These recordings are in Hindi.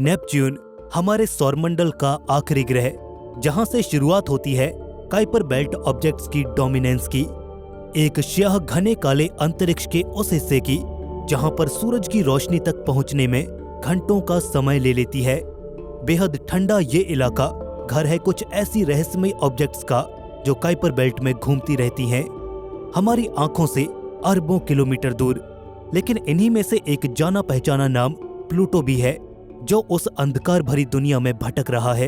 नेपच्यून हमारे सौरमंडल का आखिरी ग्रह, जहां से शुरुआत होती है काइपर बेल्ट ऑब्जेक्ट्स की डोमिनेंस की। एक स्याह घने काले अंतरिक्ष के उस हिस्से की जहां पर सूरज की रोशनी तक पहुंचने में घंटों का समय ले लेती है। बेहद ठंडा ये इलाका घर है कुछ ऐसी रहस्यमय ऑब्जेक्ट्स का जो काइपर बेल्ट में घूमती रहती हैं, हमारी आंखों से अरबों किलोमीटर दूर। लेकिन इन्हीं में से एक जाना पहचाना नाम प्लूटो भी है, जो उस अंधकार भरी दुनिया में भटक रहा है।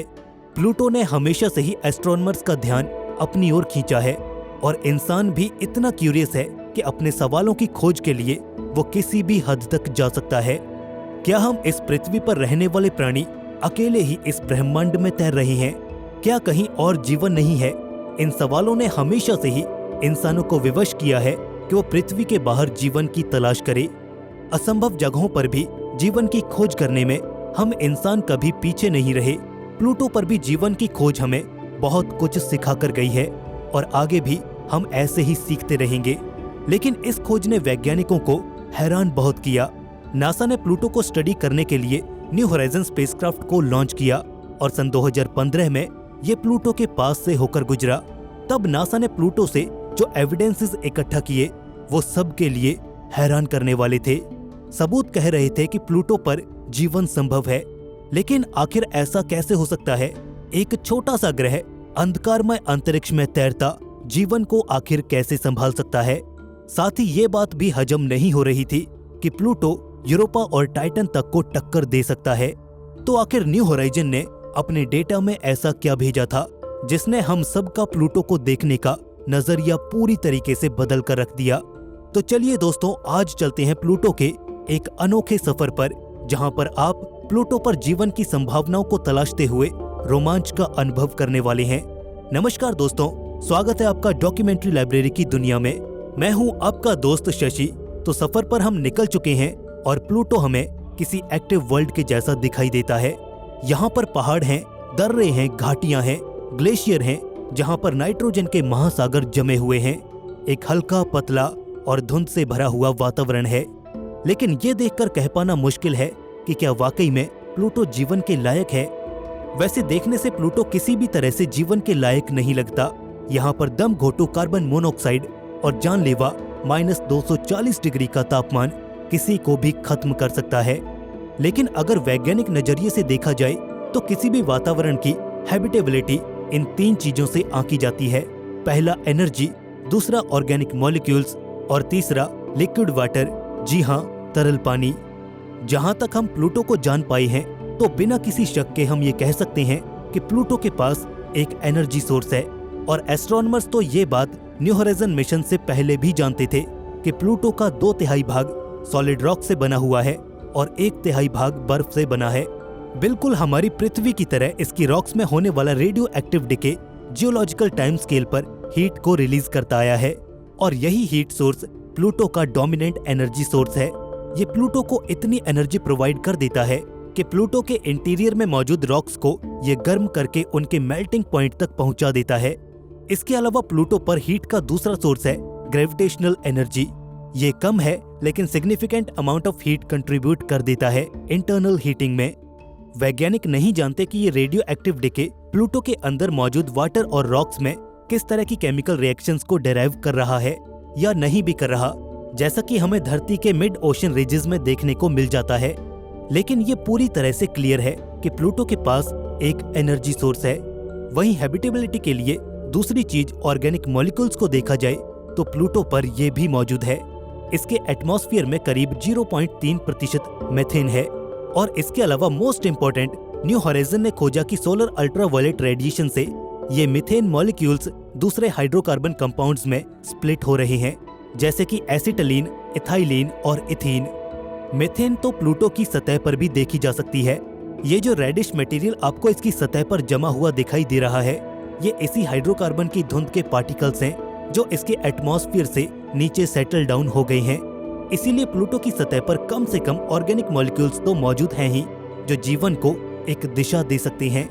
प्लूटो ने हमेशा से ही एस्ट्रोनॉमर्स का ध्यान अपनी ओर खींचा है और इंसान भी इतना क्यूरियस है कि अपने सवालों की खोज के लिए वो किसी भी हद तक जा सकता है। क्या हम इस पृथ्वी पर रहने वाले प्राणी अकेले ही इस ब्रह्मांड में तैर रहे हैं? क्या कहीं और जीवन नहीं है? इन सवालों ने हमेशा से ही इंसानों को विवश किया है कि वो पृथ्वी के बाहर जीवन की तलाश करे। असंभव जगहों पर भी जीवन की खोज करने में हम इंसान कभी पीछे नहीं रहे। प्लूटो पर भी जीवन की खोज हमें बहुत कुछ सिखा कर गई है और आगे भी हम ऐसे ही सीखते रहेंगे। लेकिन इस खोज ने वैज्ञानिकों को हैरान बहुत किया। नासा ने प्लूटो को स्टडी करने के लिए न्यू होराइजन स्पेसक्राफ्ट को लॉन्च किया और सन 2015 में ये प्लूटो के पास से होकर गुजरा। तब नासा ने प्लूटो से जो एविडेंसेस इकट्ठा किए वो सब के लिए हैरान करने वाले थे। सबूत कह रहे थे कि प्लूटो पर जीवन संभव है, लेकिन आखिर ऐसा कैसे हो सकता है? एक छोटा सा ग्रह अंधकारमय अंतरिक्ष में तैरता जीवन को आखिर कैसे संभाल सकता है? साथ ही ये बात भी हजम नहीं हो रही थी कि प्लूटो यूरोपा और टाइटन तक को टक्कर दे सकता है। तो आखिर न्यू होराइजन ने अपने डेटा में ऐसा क्या भेजा था जिसने हम सबका प्लूटो को देखने का नजरिया पूरी तरीके से बदल कर रख दिया? तो चलिए दोस्तों, आज चलते हैं प्लूटो के एक अनोखे सफर पर, जहां पर आप प्लूटो पर जीवन की संभावनाओं को तलाशते हुए रोमांच का अनुभव करने वाले हैं। नमस्कार दोस्तों, स्वागत है आपका डॉक्यूमेंट्री लाइब्रेरी की दुनिया में। मैं हूं आपका दोस्त शशि। तो सफर पर हम निकल चुके हैं और प्लूटो हमें किसी एक्टिव वर्ल्ड के जैसा दिखाई देता है। यहाँ पर पहाड़ हैं, दर्रे हैं, घाटियां हैं, ग्लेशियर हैं, जहाँ पर नाइट्रोजन के महासागर जमे हुए हैं। एक हल्का, पतला और धुंध से भरा हुआ वातावरण है। लेकिन ये देखकर कह पाना मुश्किल है कि क्या वाकई में प्लूटो जीवन के लायक है। वैसे देखने से प्लूटो किसी भी तरह से जीवन के लायक नहीं लगता। यहाँ पर दम घोटू कार्बन मोनोऑक्साइड और जानलेवा -240 डिग्री का तापमान किसी को भी खत्म कर सकता है। लेकिन अगर वैज्ञानिक नजरिए से देखा जाए तो किसी भी वातावरण की हैबिटेबिलिटी इन 3 चीजों से आंकी जाती है। पहला एनर्जी, दूसरा ऑर्गेनिक मॉलिक्यूल्स और तीसरा लिक्विड वाटर, जी हाँ, तरल पानी। जहां तक हम प्लूटो को जान पाए हैं तो बिना किसी शक के हम ये कह सकते हैं कि प्लूटो के पास एक एनर्जी सोर्स है। और एस्ट्रोनॉमर्स तो ये बात न्यू होराइजन मिशन से पहले भी जानते थे कि प्लूटो का 2/3 भाग सॉलिड रॉक से बना हुआ है और 1/3 भाग बर्फ से बना है। बिल्कुल हमारी पृथ्वी की तरह इसकी रॉक्स में होने वाला radio active decay geological time scale पर हीट को रिलीज करता आया है और यही हीट सोर्स प्लूटो का डोमिनेंट एनर्जी सोर्स है। ये प्लूटो को इतनी एनर्जी प्रोवाइड कर देता है कि प्लूटो के इंटीरियर में मौजूद रॉक्स को ये गर्म करके उनके मेल्टिंग पॉइंट तक पहुंचा देता है। इसके अलावा प्लूटो पर हीट का दूसरा सोर्स है ग्रेविटेशनल एनर्जी। ये कम है लेकिन significant amount of heat contribute कर देता है इंटरनल हीटिंग में। वैज्ञानिक नहीं जानते कि ये रेडियो एक्टिव डिके प्लूटो के अंदर मौजूद वाटर और रॉक्स में किस तरह की केमिकल रिएक्शंस को डेराइव कर रहा है या नहीं भी कर रहा, जैसा कि हमें धरती के मिड ओशन रिजेस में देखने को मिल जाता है। लेकिन ये पूरी तरह से क्लियर है कि प्लूटो के पास एक एनर्जी सोर्स है। वहीं हैबिटेबिलिटी के लिए दूसरी चीज ऑर्गेनिक मॉलिक्यूल्स को देखा जाए तो प्लूटो पर यह भी मौजूद है। इसके एटमॉस्फेयर में करीब 0.3% मीथेन है। और इसके अलावा मोस्ट इम्पोर्टेंट, न्यू होराइजन ने खोजा कि सोलर अल्ट्रावायलेट रेडिएशन से ये मीथेन मॉलिक्यूल्स दूसरे हाइड्रोकार्बन कंपाउंड्स में स्प्लिट हो रहे हैं, जैसे कि एसिटिलीन, इथाइलीन और इथीन। मीथेन तो प्लूटो की सतह पर भी देखी जा सकती है। ये जो रेडिश मटेरियल आपको इसकी सतह पर जमा हुआ दिखाई दे रहा है, ये इसी हाइड्रोकार्बन की धुंध के पार्टिकल्स हैं जो इसके एटमॉस्फेयर से नीचे सेटल डाउन हो गए हैं। इसीलिए प्लूटो की सतह पर कम से कम ऑर्गेनिक मॉलिक्यूल्स तो मौजूद हैं ही, जो जीवन को एक दिशा दे सकते हैं,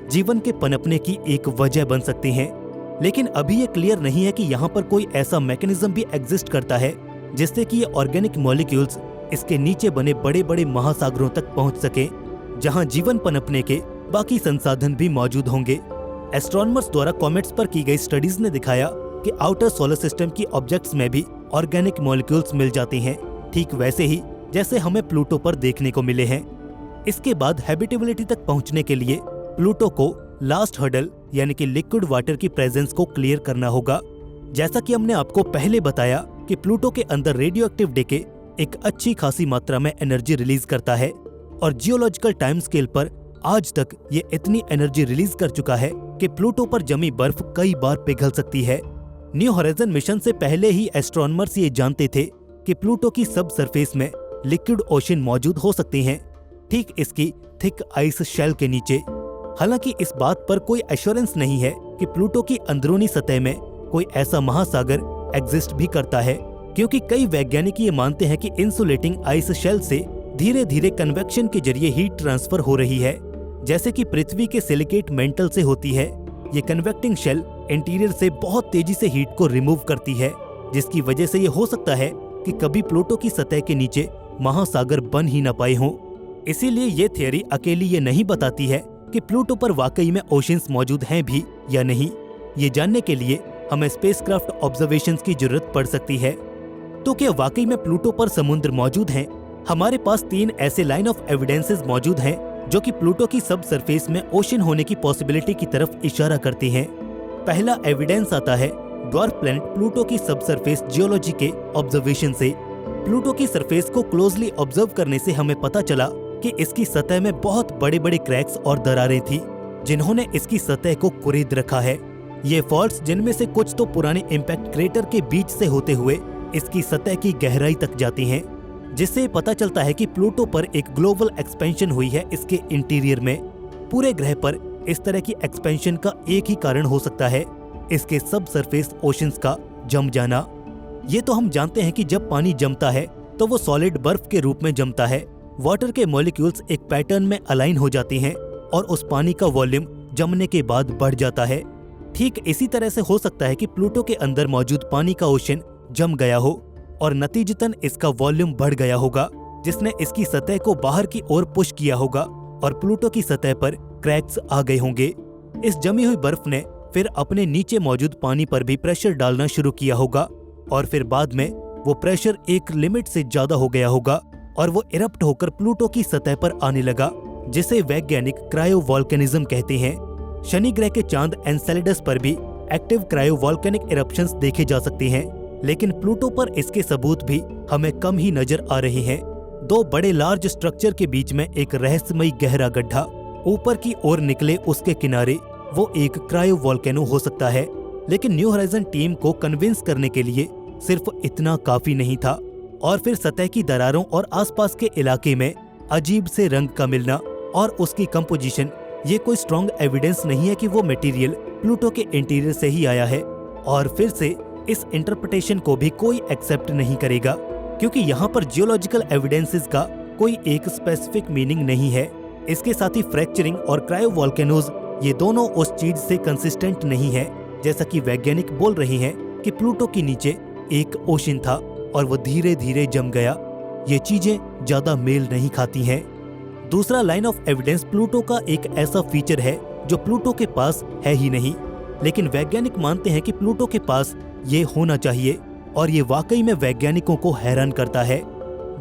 जीवन के पनपने की एक वजह बन सकते हैं। लेकिन अभी ये क्लियर नहीं है कि यहाँ पर कोई ऐसा मैकेनिज्म भी एग्जिस्ट करता है जिससे कि ये ऑर्गेनिक मॉलिक्यूल्स इसके नीचे बने बड़े बड़े महासागरों तक पहुँच सके। जहां जीवन पनपने के बाकी संसाधन भी मौजूद होंगे। एस्ट्रोनॉमर्स द्वारा कॉमेट्स पर की गई स्टडीज ने दिखाया कि आउटर सोलर सिस्टम की ऑब्जेक्ट्स में भी ऑर्गेनिक मॉलिक्यूल्स मिल जाती हैं, ठीक वैसे ही जैसे हमें प्लूटो पर देखने को मिले हैं। इसके बाद हैबिटेबिलिटी तक पहुंचने के लिए प्लूटो को लास्ट हर्डल यानी कि लिक्विड वाटर की प्रेजेंस को क्लियर करना होगा। जैसा कि हमने आपको पहले बताया कि प्लूटो के अंदर रेडियो एक्टिव डेके एक अच्छी खासी मात्रा में एनर्जी रिलीज करता है और जियोलॉजिकल टाइम स्केल पर आज तक ये इतनी एनर्जी रिलीज कर चुका है कि प्लूटो पर जमी बर्फ कई बार पिघल सकती है। न्यू होराइजन मिशन से पहले ही एस्ट्रोनॉमर्स ये जानते थे कि प्लूटो की सब सरफेस में लिक्विड ओशन मौजूद हो सकते हैं, ठीक इसकी थिक आइस शेल के नीचे। हालांकि इस बात पर कोई एश्योरेंस नहीं है कि प्लूटो की अंदरूनी सतह में कोई ऐसा महासागर एग्जिस्ट भी करता है, क्योंकि कई वैज्ञानिक ये मानते हैं कि इंसुलेटिंग आइस शेल से धीरे धीरे कन्वेक्शन के जरिए हीट ट्रांसफर हो रही है, जैसे कि पृथ्वी के सिलिकेट मेंटल से होती है। ये कन्वेक्टिंग शेल इंटीरियर से बहुत तेजी से हीट को रिमूव करती है, जिसकी वजह से ये हो सकता है कि कभी प्लूटो की सतह के नीचे महासागर बन ही न पाए हों। इसीलिए ये थियरी अकेली ये नहीं बताती है कि प्लूटो पर वाकई में ओशंस मौजूद हैं भी या नहीं। ये जानने के लिए हमें स्पेसक्राफ्ट ऑब्जर्वेशंस की जरूरत पड़ सकती है। तो क्या वाकई में प्लूटो पर समुद्र मौजूद हैं? हमारे पास 3 ऐसे लाइन ऑफ एविडेंसेस मौजूद हैं जो कि प्लूटो की सब सरफेस में ओशन होने की पॉसिबिलिटी की तरफ इशारा करती हैं। पहला एविडेंस आता है ड्वार्फ प्लैनेट प्लूटो की सब सरफेस जियोलॉजी के ऑब्जर्वेशन से। प्लूटो की सरफेस को क्लोजली ऑब्जर्व करने से हमें पता चला कि इसकी सतह में बहुत बड़े बड़े क्रैक्स और दरारें थी, जिन्होंने इसकी सतह को कुरेद रखा है। ये फॉल्ट्स, जिनमें से कुछ तो पुराने इम्पैक्ट क्रेटर के बीच से होते हुए इसकी सतह की गहराई तक जाती हैं, जिससे पता चलता है कि प्लूटो पर एक ग्लोबल एक्सपेंशन हुई है इसके इंटीरियर में। पूरे ग्रह पर इस तरह की एक्सपेंशन का एक ही कारण हो सकता है, इसके सब सरफेस ओशंस का जम जाना। ये तो हम जानते हैं कि जब पानी जमता है तो वो सॉलिड बर्फ के रूप में जमता है। वाटर के मॉलिक्यूल्स एक पैटर्न में अलाइन हो जाती हैं और उस पानी का वॉल्यूम जमने के बाद बढ़ जाता है। ठीक इसी तरह से हो सकता है कि प्लूटो के अंदर मौजूद पानी का ओशन जम गया हो और नतीजतन इसका वॉल्यूम बढ़ गया होगा, जिसने इसकी सतह को बाहर की ओर पुश किया होगा और प्लूटो की सतह पर क्रैक्स आ गए होंगे। इस जमी हुई बर्फ ने फिर अपने नीचे मौजूद पानी पर भी प्रेशर डालना शुरू किया होगा और फिर बाद में वो प्रेशर एक लिमिट से ज्यादा हो गया होगा और वो इरप्ट होकर प्लूटो की सतह पर आने लगा, जिसे वैज्ञानिक क्रायोवोल्केनिज्म कहते हैं। शनि ग्रह के चांद एनसेलेडस पर भी एक्टिव क्रायोवोल्केनिक इरप्शंस देखे जा सकते हैं, लेकिन प्लूटो पर इसके सबूत भी हमें कम ही नजर आ रहे हैं। 2 बड़े लार्ज स्ट्रक्चर के बीच में एक रहस्यमयी गहरा गड्ढा, ऊपर की ओर निकले उसके किनारे, वो एक क्रायोवोल्केनो हो सकता है। लेकिन न्यू होराइजन टीम को कन्विंस करने के लिए सिर्फ इतना काफी नहीं था। और फिर सतह की दरारों और आसपास के इलाके में अजीब से रंग का मिलना और उसकी कंपोजिशन, ये कोई स्ट्रॉन्ग एविडेंस नहीं है कि वो मटेरियल प्लूटो के इंटीरियर से ही आया है। और फिर से इस इंटरप्रिटेशन को भी कोई एक्सेप्ट नहीं करेगा, क्योंकि यहाँ पर जियोलॉजिकल एविडेंसेस का कोई एक स्पेसिफिक मीनिंग नहीं है। इसके साथ ही फ्रैक्चरिंग और क्रायोवोल्केनोज, ये दोनों उस चीज से कंसिस्टेंट नहीं है, जैसा कि वैज्ञानिक बोल रहे हैं कि प्लूटो के नीचे एक ओशन था और वो धीरे धीरे जम गया। ये चीजें ज्यादा मेल नहीं खाती हैं। दूसरा लाइन ऑफ एविडेंस प्लूटो का एक ऐसा फीचर है जो प्लूटो के पास है ही नहीं, लेकिन वैज्ञानिक मानते हैं कि प्लूटो के पास ये होना चाहिए, और ये वाकई में वैज्ञानिकों को हैरान करता है।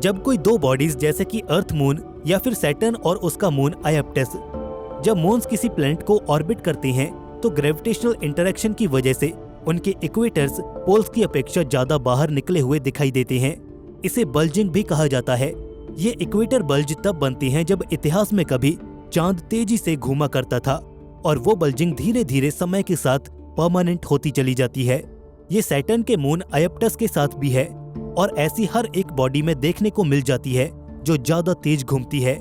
जब कोई 2 बॉडीज जैसे कि अर्थ मून या फिर सैटर्न और उसका मून आयप्टस, जब मून्स किसी प्लैनेट को ऑर्बिट करते हैं तो ग्रेविटेशनल इंटरेक्शन की वजह से उनके इक्वेटर्स पोल्स की अपेक्षा ज्यादा बाहर निकले हुए दिखाई देते हैं। इसे बल्जिंग भी कहा जाता है। ये इक्वेटर बल्ज तब बनती हैं जब इतिहास में कभी चांद तेजी से घूमा करता था, और वो बल्जिंग धीरे धीरे समय के साथ परमानेंट होती चली जाती है। ये सैटर्न के मून आयप्टस के साथ भी है, और ऐसी हर एक बॉडी में देखने को मिल जाती है जो ज्यादा तेज घूमती है।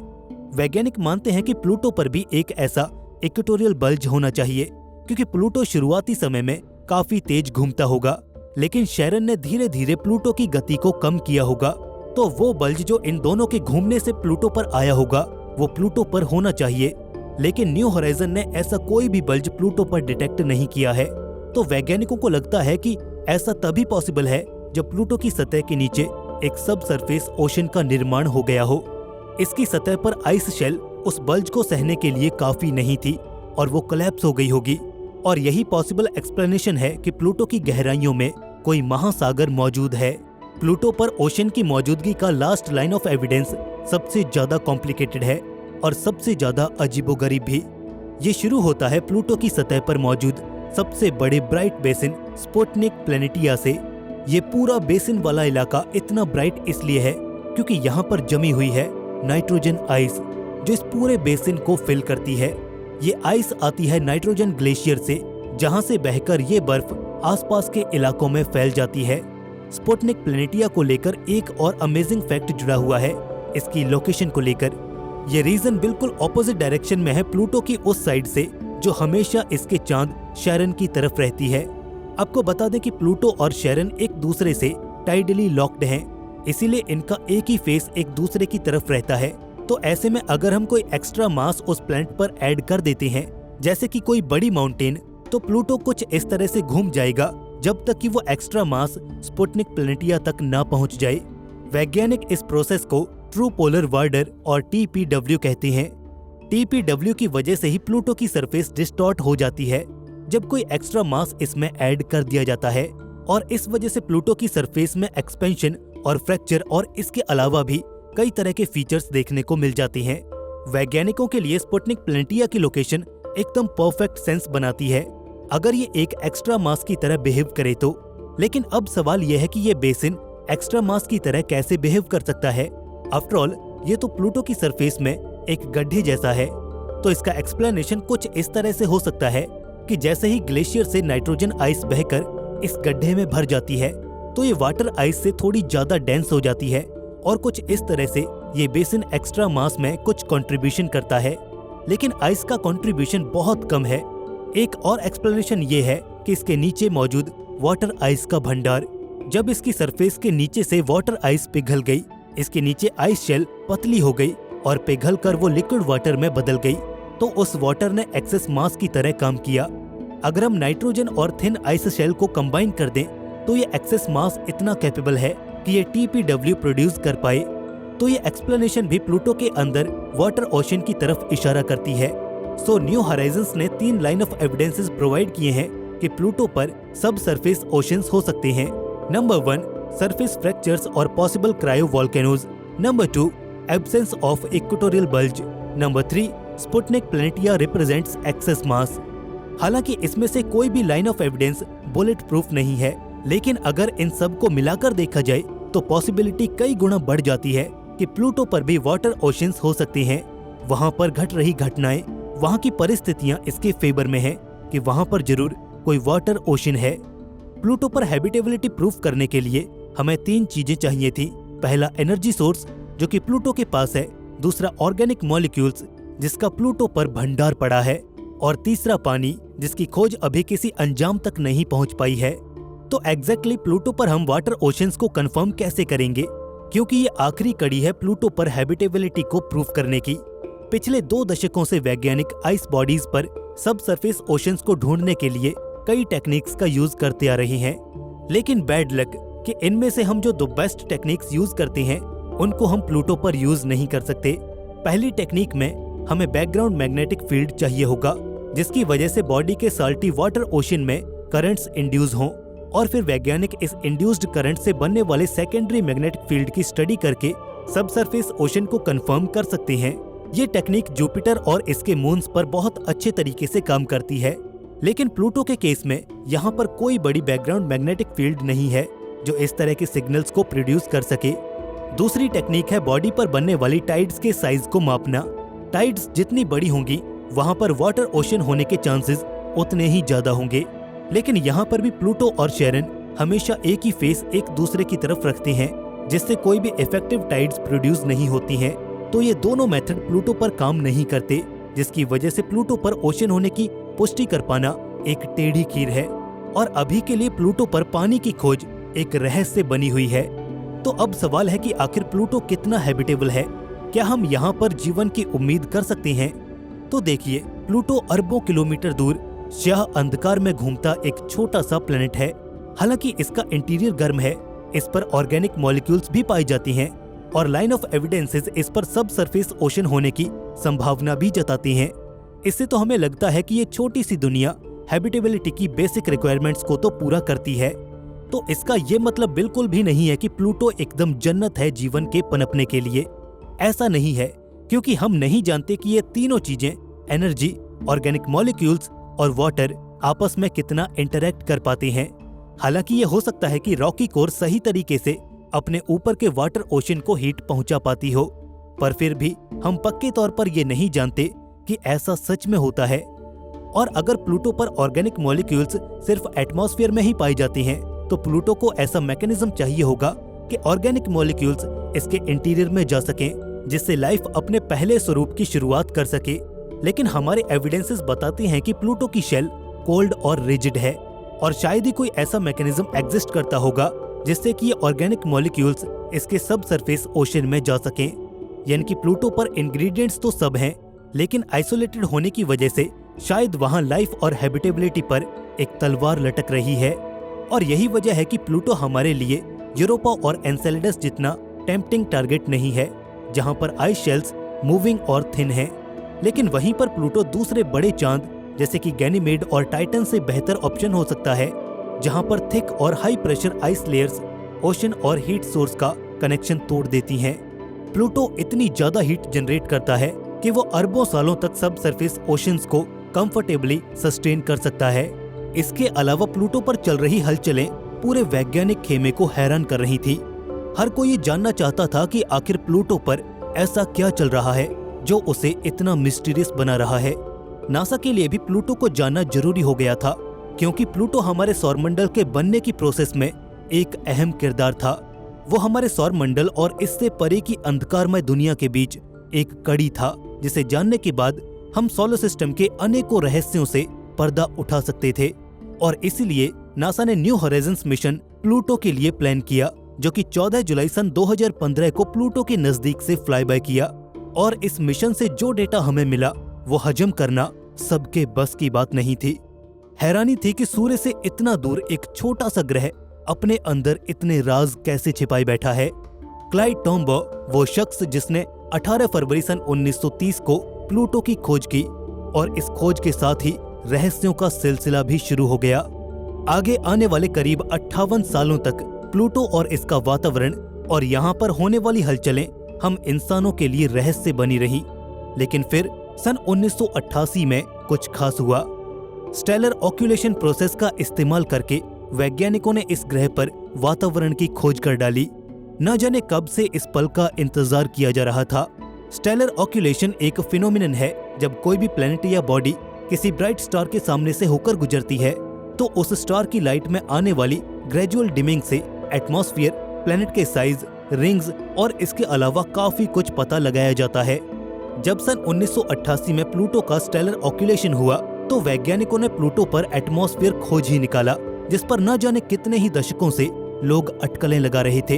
वैज्ञानिक मानते हैं कि प्लूटो पर भी एक ऐसा इक्वेटोरियल बल्ज होना चाहिए, क्योंकि प्लूटो शुरुआती समय में काफी तेज घूमता होगा, लेकिन शेरन ने धीरे धीरे प्लूटो की गति को कम किया होगा, तो वो बल्ज जो इन दोनों के घूमने से प्लूटो पर आया होगा वो प्लूटो पर होना चाहिए। लेकिन न्यू होराइजन ने ऐसा कोई भी बल्ज प्लूटो पर डिटेक्ट नहीं किया है। तो वैज्ञानिकों को लगता है कि ऐसा तभी पॉसिबल है जब प्लूटो की सतह के नीचे एक सब सरफेस ओशन का निर्माण हो गया हो। इसकी सतह पर आइस शेल उस बल्ज को सहने के लिए काफी नहीं थी और वो कोलैप्स हो गई होगी। और यही पॉसिबल एक्सप्लेनेशन है कि प्लूटो की गहराइयों में कोई महासागर मौजूद है। प्लूटो पर ओशन की मौजूदगी का लास्ट लाइन ऑफ एविडेंस सबसे ज्यादा कॉम्प्लिकेटेड है और सबसे ज्यादा अजीबोगरीब भी। ये शुरू होता है प्लूटो की सतह पर मौजूद सबसे बड़े ब्राइट बेसिन स्पुतनिक प्लैनेटिया से। ये पूरा बेसिन वाला इलाका इतना ब्राइट इसलिए है क्योंकि यहाँ पर जमी हुई है नाइट्रोजन आइस, जो इस पूरे बेसिन को फिल करती है। ये आइस आती है नाइट्रोजन ग्लेशियर से, जहाँ से बहकर ये बर्फ आसपास के इलाकों में फैल जाती है। स्पुतनिक प्लैनेटिया को लेकर एक और अमेजिंग फैक्ट जुड़ा हुआ है इसकी लोकेशन को लेकर। ये रीजन बिल्कुल ऑपोजिट डायरेक्शन में है प्लूटो की उस साइड से जो हमेशा इसके चांद शैरन की तरफ रहती है। आपको बता दें कि प्लूटो और शैरन एक दूसरे से टाइडली लॉक्ड हैं, इसीलिए इनका एक ही फेस एक दूसरे की तरफ रहता है। तो ऐसे में अगर हम कोई एक्स्ट्रा मास उस प्लैनेट पर ऐड कर देते हैं, जैसे कि कोई बड़ी माउंटेन, तो प्लूटो कुछ इस तरह से घूम जाएगा जब तक कि वो एक्स्ट्रा मास स्पुतनिक प्लैनेटिया तक ना पहुंच जाए। वैज्ञानिक इस प्रोसेस को ट्रू पोलर वार्डर और TPW कहते हैं। TPW की वजह से ही प्लूटो की सरफेस डिस्टॉर्ट हो जाती है जब कोई एक्स्ट्रा मास इसमें ऐड कर दिया जाता है, और इस वजह से प्लूटो की सरफेस में एक्सपेंशन और फ्रैक्चर और इसके अलावा भी कई तरह के फीचर्स देखने को मिल जाते हैं। वैज्ञानिकों के लिए स्पुतनिक प्लैनेटिया की लोकेशन एकदम परफेक्ट सेंस बनाती है अगर ये एक एक्स्ट्रा मास की तरह बिहेव करे तो। लेकिन अब सवाल यह है कि ये बेसिन एक्स्ट्रा मास की तरह कैसे बिहेव कर सकता है। आफ्टर ऑल ये तो प्लूटो की सरफेस में एक गड्ढे जैसा है, तो इसका एक्सप्लेनेशन कुछ इस तरह से हो सकता है कि जैसे ही ग्लेशियर से नाइट्रोजन आइस बहकर इस गड्ढे में भर जाती है तो ये वाटर आइस से थोड़ी ज्यादा डेंस हो जाती है, और कुछ इस तरह से ये बेसिन एक्स्ट्रा मास में कुछ कंट्रीब्यूशन करता है। लेकिन आइस का कंट्रीब्यूशन बहुत कम है। एक और एक्सप्लेनेशन ये है कि इसके नीचे मौजूद वाटर आइस का भंडार। जब इसकी सरफेस के नीचे से वाटर आइस पिघल गई, इसके नीचे आइस शेल पतली हो गई और पिघल कर वो लिक्विड वाटर में बदल गई, तो उस वाटर ने एक्सेस मास की तरह काम किया। अगर हम नाइट्रोजन और थिन आइस शेल को कंबाइन कर दें तो ये एक्सेस मास इतना कैपेबल है कि ये TPW प्रोड्यूस कर पाए। तो ये एक्सप्लेनेशन भी प्लूटो के अंदर वाटर ओशन की तरफ इशारा करती है। सो न्यू होराइजन्स ने 3 लाइन ऑफ एविडेंसेस प्रोवाइड किए हैं कि प्लूटो पर सब सरफेस ओशंस हो सकते हैं। नंबर 1, सरफेस फ्रैक्चर्स और possible cryovolcanoes. Number 2, absence of equatorial bulge. Number 3, Sputnik Planitia represents excess mass. हालांकि इसमें से कोई भी line of evidence bulletproof नहीं है, लेकिन अगर इन सब को मिलाकर देखा जाए तो पॉसिबिलिटी कई गुना बढ़ जाती है कि प्लूटो पर भी वाटर ओशंस हो सकते हैं। वहाँ पर घट रही घटनाएं, वहाँ की परिस्थितियाँ इसके फेवर में है कि वहाँ पर जरूर कोई वाटर ओशन है। प्लूटो पर हैबिटेबिलिटी प्रूफ करने के लिए हमें 3 चीजें चाहिए थी। पहला, एनर्जी सोर्स जो कि प्लूटो के पास है। दूसरा, ऑर्गेनिक मॉलिक्यूल्स जिसका प्लूटो पर भंडार पड़ा है। और तीसरा, पानी जिसकी खोज अभी किसी अंजाम तक नहीं पहुंच पाई है। तो एग्जैक्टली प्लूटो पर हम वाटर ओशंस को कंफर्म कैसे करेंगे, क्योंकि ये आखिरी कड़ी है प्लूटो पर हैबिटेबिलिटी को प्रूफ करने की। पिछले 2 दशकों से वैज्ञानिक आइस बॉडीज पर सब सरफेस ओशंस को ढूंढने के लिए कई टेक्निक्स का यूज करते आ रहे हैं, लेकिन बैड लक कि इनमें से हम जो 2 बेस्ट टेक्निक्स यूज करते हैं उनको हम प्लूटो पर यूज नहीं कर सकते। पहली टेक्निक में हमें बैकग्राउंड मैग्नेटिक फील्ड चाहिए होगा, जिसकी वजह से बॉडी के साल्टी वाटर ओशन में करंट्स इंड्यूस हों, और फिर वैज्ञानिक इस इंड्यूस्ड करंट से बनने वाले सेकेंडरी मैग्नेटिक फील्ड की स्टडी करके सब सरफेस ओशन को कंफर्म कर सकते हैं। ये टेक्निक जुपिटर और इसके मून्स पर बहुत अच्छे तरीके से काम करती है, लेकिन प्लूटो के केस में यहाँ पर कोई बड़ी बैकग्राउंड मैग्नेटिक फील्ड नहीं है जो इस तरह के सिग्नल्स को प्रोड्यूस कर सके। दूसरी टेक्निक है बॉडी पर बनने वाली टाइड्स के साइज को मापना। टाइड्स जितनी बड़ी होंगी वहाँ पर वाटर ओशन होने के चांसेस उतने ही ज्यादा होंगे, लेकिन यहाँ पर भी प्लूटो और शैरन हमेशा एक ही फेस एक दूसरे की तरफ रखते हैं, जिससे कोई भी इफेक्टिव टाइड्स प्रोड्यूस नहीं होती हैं। तो ये दोनों मेथड प्लूटो पर काम नहीं करते, जिसकी वजह से प्लूटो पर ओशन होने की पुष्टि कर पाना एक टेढ़ी खीर है। और अभी के लिए प्लूटो पर पानी की खोज एक रहस्य बनी हुई है। तो अब सवाल है कि आखिर प्लूटो कितना हैबिटेबल है, क्या हम यहाँ पर जीवन की उम्मीद कर सकते हैं? तो देखिए, प्लूटो अरबों किलोमीटर दूर स्याह अंधकार में घूमता एक छोटा सा प्लेनेट है। हालांकि इसका इंटीरियर गर्म है, इस पर ऑर्गेनिक मॉलिक्यूल्स भी पाई जाती हैं, और लाइन ऑफ एविडेंसेस इस पर सब सरफेस ओशन होने की संभावना भी जताती हैं। इससे तो हमें लगता है कि ये छोटी सी दुनिया हैबिटेबिलिटी की बेसिक रिक्वायरमेंट्स को तो पूरा करती है। तो इसका ये मतलब बिल्कुल भी नहीं है कि प्लूटो एकदम जन्नत है जीवन के पनपने के लिए। ऐसा नहीं है, क्योंकि हम नहीं जानते कि ये तीनों चीजें एनर्जी, ऑर्गेनिक मॉलिक्यूल्स और वाटर आपस में कितना इंटरैक्ट कर पाते हैं। हालांकि ये हो सकता है कि रॉकी कोर सही तरीके से अपने ऊपर के वाटर ओशन को हीट पहुंचा पाती हो, पर फिर भी हम पक्के तौर पर ये नहीं जानते कि ऐसा सच में होता है। और अगर प्लूटो पर ऑर्गेनिक मॉलिक्यूल्स सिर्फ एटमॉस्फेयर में ही पाई जाती हैं, तो प्लूटो को ऐसा मैकेनिज्म चाहिए होगा कि ऑर्गेनिक मॉलिक्यूल्स इसके इंटीरियर में जा सकें, जिससे लाइफ अपने पहले स्वरूप की शुरुआत कर सके। लेकिन हमारे एविडेंसेस बताते हैं कि प्लूटो की शेल कोल्ड और रिजिड है, और शायद ही कोई ऐसा मैकेनिज्म एग्जिस्ट करता होगा जिससे कि ये ऑर्गेनिक मॉलिक्यूल्स इसके सब सरफेस ओशन में जा सकें। यानी कि प्लूटो पर इंग्रेडिएंट्स तो सब हैं, लेकिन आइसोलेटेड होने की वजह से शायद वहां लाइफ और हैबिटेबिलिटी पर एक तलवार लटक रही है। और यही वजह है कि प्लूटो हमारे लिए यूरोपा और एनसेलेडस जितना टेम्पटिंग टारगेट नहीं है, जहां पर आइस शेल्स मूविंग और थिन हैं। लेकिन वहीं पर प्लूटो दूसरे बड़े चांद जैसे कि गैनीमेड और टाइटन से बेहतर ऑप्शन हो सकता है, जहां पर थिक और high pressure ice layers ocean और हीट सोर्स का कनेक्शन तोड़ देती हैं। प्लूटो इतनी ज्यादा हीट जनरेट करता है कि वो अरबों सालों तक सब सरफेस ओशंस को कंफर्टेबली सस्टेन कर सकता है। इसके अलावा प्लूटो पर चल रही हलचलें पूरे वैज्ञानिक खेमे को हैरान कर रही थी। हर कोई ये जानना चाहता था कि आखिर प्लूटो पर ऐसा क्या चल रहा है जो उसे इतना मिस्टीरियस बना रहा है। नासा के लिए भी प्लूटो को जानना जरूरी हो गया था, क्योंकि प्लूटो हमारे सौरमंडल के बनने की प्रोसेस में एक अहम किरदार था। वो हमारे सौरमंडल और इससे परे की अंधकारमय दुनिया के बीच एक कड़ी था, जिसे जानने के बाद हम सोलर सिस्टम के अनेकों रहस्यों से पर्दा उठा सकते थे। और इसीलिए नासा ने न्यू हॉराइजन्स मिशन प्लूटो के लिए प्लान किया, जो कि 14 जुलाई सन 2015 को प्लूटो के नजदीक से फ्लाई बाय किया। और इस मिशन से जो डेटा हमें मिला वो हजम करना सबके बस की बात नहीं थी। हैरानी थी कि सूर्य से इतना दूर एक छोटा सा ग्रह अपने अंदर इतने राज कैसे छिपाए बैठा है। क्लाइड टोम्बो वो शख्स जिसने 18 फरवरी सन 1930 को प्लूटो की खोज की, और इस खोज के साथ ही रहस्यों का सिलसिला भी शुरू हो गया। आगे आने वाले करीब 58 सालों तक प्लूटो और इसका वातावरण और यहाँ पर होने वाली हलचलें हम इंसानों के लिए रहस्य बनी रही। लेकिन फिर सन 1988 में कुछ खास हुआ। स्टेलर ऑक्यूलेशन प्रोसेस का इस्तेमाल करके वैज्ञानिकों ने इस ग्रह पर वातावरण की खोज कर डाली। न जाने कब से इस पल का इंतजार किया जा रहा था। स्टेलर ऑक्यूलेशन एक फिनोमिनन है जब कोई भी प्लैनेट या बॉडी किसी ब्राइट स्टार के सामने से होकर गुजरती है, तो उस स्टार की लाइट में आने वाली ग्रेजुअल डिमिंग से एटमॉस्फेयर, प्लैनेट के साइज, रिंग्स और इसके अलावा काफी कुछ पता लगाया जाता है। जब सन 1988 में प्लूटो का स्टेलर ऑक्यूलेशन हुआ, तो वैज्ञानिकों ने प्लूटो पर एटमॉस्फेयर खोज ही निकाला, जिस पर न जाने कितने ही दशकों से लोग अटकलें लगा रहे थे।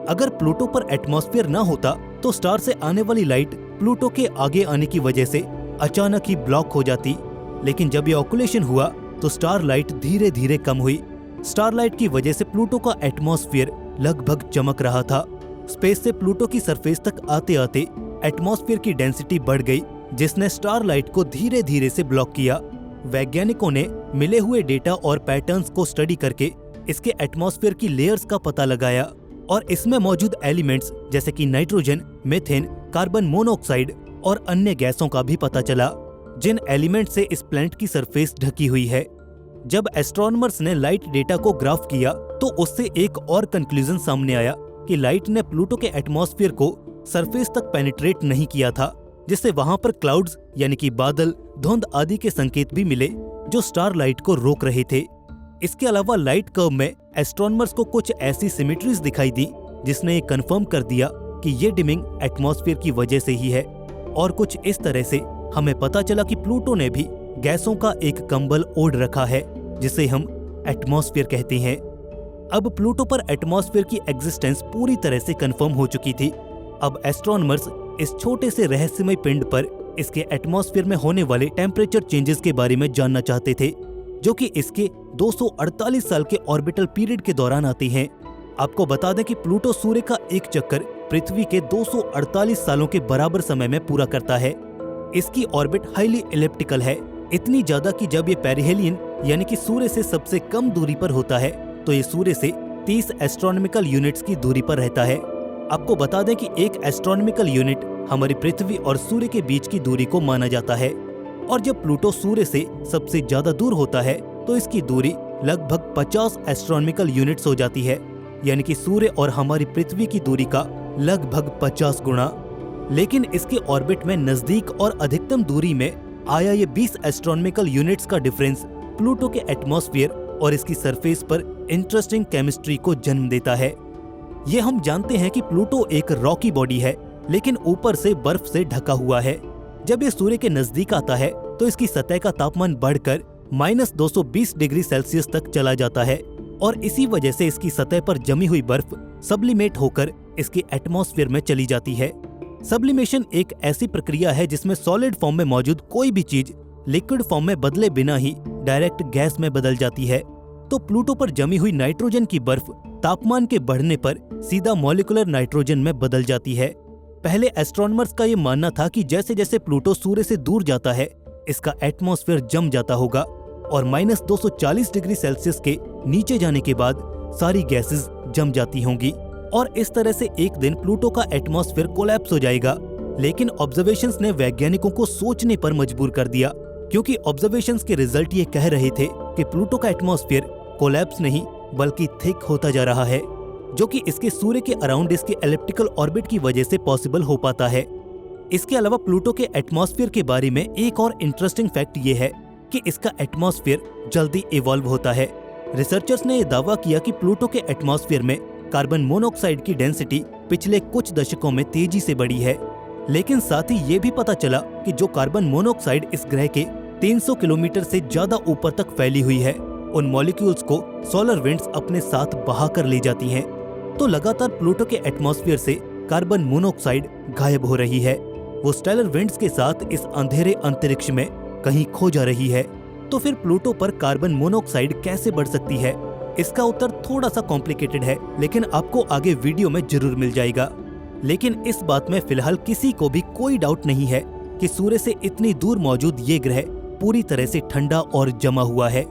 अगर प्लूटो पर एटमॉस्फेयर न होता तो स्टार से आने वाली लाइट प्लूटो के आगे आने की वजह से अचानक ही ब्लॉक हो जाती। लेकिन जब ये ऑक्यूलेशन हुआ तो स्टार लाइट धीरे धीरे कम हुई। स्टार लाइट की वजह से प्लूटो का एटमॉस्फेयर लगभग चमक रहा था। स्पेस से प्लूटो की सरफेस तक आते आते एटमॉस्फेयर की डेंसिटी बढ़ गई, जिसने स्टार लाइट को धीरे धीरे से ब्लॉक किया। वैज्ञानिकों ने मिले हुए डेटा और पैटर्न्स को स्टडी करके इसके एटमॉस्फेयर की लेयर्स का पता लगाया, और इसमें मौजूद एलिमेंट्स जैसे कि नाइट्रोजन, मीथेन, कार्बन मोनोऑक्साइड और अन्य गैसों का भी पता चला, जिन एलिमेंट से इस प्लैनेट की सरफेस ढकी हुई है। जब एस्ट्रोनॉमर्स ने लाइट डेटा को ग्राफ किया तो उससे एक और कंक्लूजन सामने आया कि लाइट ने प्लूटो के एटमॉस्फेयर को सरफेस तक पेनिट्रेट नहीं किया था, जिससे वहां पर क्लाउड्स यानी कि बादल, धुंध आदि के संकेत भी मिले जो स्टार लाइट को रोक रहे थे। इसके अलावा लाइट कर्व में एस्ट्रोनॉमर्स को कुछ ऐसी सिमेट्रीज दिखाई दी जिसने ये कंफर्म कर दिया कि ये डिमिंग एटमॉस्फेयर की वजह से ही है। और कुछ इस तरह से हमें पता चला कि प्लूटो ने भी गैसों का एक कंबल ओढ़ रखा है, जिसे हम एटमॉस्फेयर कहते हैं। अब प्लूटो पर एटमॉस्फेयर की एग्जिस्टेंस पूरी तरह से कंफर्म हो चुकी थी। अब एस्ट्रोनॉमर्स इस छोटे से रहस्यमय पिंड पर इसके एटमॉस्फेयर में होने वाले टेम्परेचर चेंजेस के बारे में जानना चाहते थे, जो कि इसके 248 साल के ऑर्बिटल पीरियड के दौरान आते हैं। आपको बता दें कि प्लूटो सूर्य का एक चक्कर पृथ्वी के 248 सालों के बराबर समय में पूरा करता है। इसकी ऑर्बिट हाईली एलिप्टिकल है, इतनी ज्यादा कि जब ये पेरिहेलियन यानी कि सूर्य से सबसे कम दूरी पर होता है तो ये सूर्य से 30 एस्ट्रोनॉमिकल यूनिट्स की दूरी पर रहता है। आपको बता दें कि एक एस्ट्रोनॉमिकल यूनिट हमारी पृथ्वी और सूर्य के बीच की दूरी को माना जाता है। और जब प्लूटो सूर्य से सबसे ज्यादा दूर होता है तो इसकी दूरी लगभग 50 एस्ट्रोनॉमिकल यूनिट्स हो जाती है, यानी कि सूर्य और हमारी पृथ्वी की दूरी का लगभग 50 गुना। लेकिन इसके ऑर्बिट में नजदीक और अधिकतम दूरी में आया ये 20 एस्ट्रोनॉमिकल यूनिट्स का डिफरेंस प्लूटो के एटमॉस्फेयर और इसकी सरफेस पर इंटरेस्टिंग केमिस्ट्री को जन्म देता है। ये हम जानते हैं कि प्लूटो एक रॉकी बॉडी है, लेकिन ऊपर से बर्फ से ढका हुआ है। जब ये सूर्य के नजदीक आता है तो इसकी सतह का तापमान बढ़कर -220 डिग्री सेल्सियस तक चला जाता है और इसी वजह से इसकी सतह पर जमी हुई बर्फ सब्लिमेट होकर इसके एटमॉस्फेयर में चली जाती है। सब्लिमेशन एक ऐसी प्रक्रिया है जिसमें सॉलिड फॉर्म में मौजूद कोई भी चीज लिक्विड फॉर्म में बदले बिना ही डायरेक्ट गैस में बदल जाती है। तो प्लूटो पर जमी हुई नाइट्रोजन की बर्फ तापमान के बढ़ने पर सीधा मॉलिक्यूलर नाइट्रोजन में बदल जाती है। पहले एस्ट्रोनॉमर्स का ये मानना था कि जैसे जैसे प्लूटो सूर्य से दूर जाता है इसका एटमॉस्फेयर जम जाता होगा और -240 डिग्री सेल्सियस के नीचे जाने के बाद सारी गैसेस जम जाती होंगी और इस तरह से एक दिन प्लूटो का एटमॉस्फेयर कोलैप्स हो जाएगा। लेकिन ऑब्जर्वेशंस ने वैज्ञानिकों को सोचने पर मजबूर कर दिया, क्योंकि ऑब्जर्वेशंस के रिजल्ट ये कह रहे थे कि प्लूटो का एटमॉस्फेयर कोलैप्स नहीं बल्कि थिक होता जा रहा है, जो कि इसके सूर्य के अराउंड इसके एलिप्टिकल ऑर्बिट की वजह से पॉसिबल हो पाता है। इसके अलावा प्लूटो के एटमॉस्फेयर के बारे में एक और इंटरेस्टिंग फैक्ट ये है कि इसका एटमॉस्फेयर जल्दी इवॉल्व होता है। रिसर्चर्स ने यह दावा किया कि प्लूटो के एटमॉस्फेयर में कार्बन मोनोऑक्साइड की डेंसिटी पिछले कुछ दशकों में तेजी से बढ़ी है, लेकिन साथ ही ये भी पता चला कि जो कार्बन मोनोऑक्साइड इस ग्रह के 300 किलोमीटर से ज्यादा ऊपर तक फैली हुई है, उन मॉलिक्यूल्स को सोलर विंड्स अपने साथ बहा कर ले जाती हैं। तो लगातार प्लूटो के एटमॉस्फेयर से कार्बन मोनोऑक्साइड गायब हो रही है, वो स्टेलर विंड्स के साथ इस अंधेरे अंतरिक्ष में कहीं खो जा रही है। तो फिर प्लूटो पर कार्बन मोनोऑक्साइड कैसे बढ़ सकती है? इसका उत्तर थोड़ा सा कॉम्प्लिकेटेड है, लेकिन आपको आगे वीडियो में जरूर मिल जाएगा। लेकिन इस बात में फिलहाल किसी को भी कोई डाउट नहीं है कि सूर्य से इतनी दूर मौजूद ये ग्रह पूरी तरह से ठंडा और जमा हुआ है।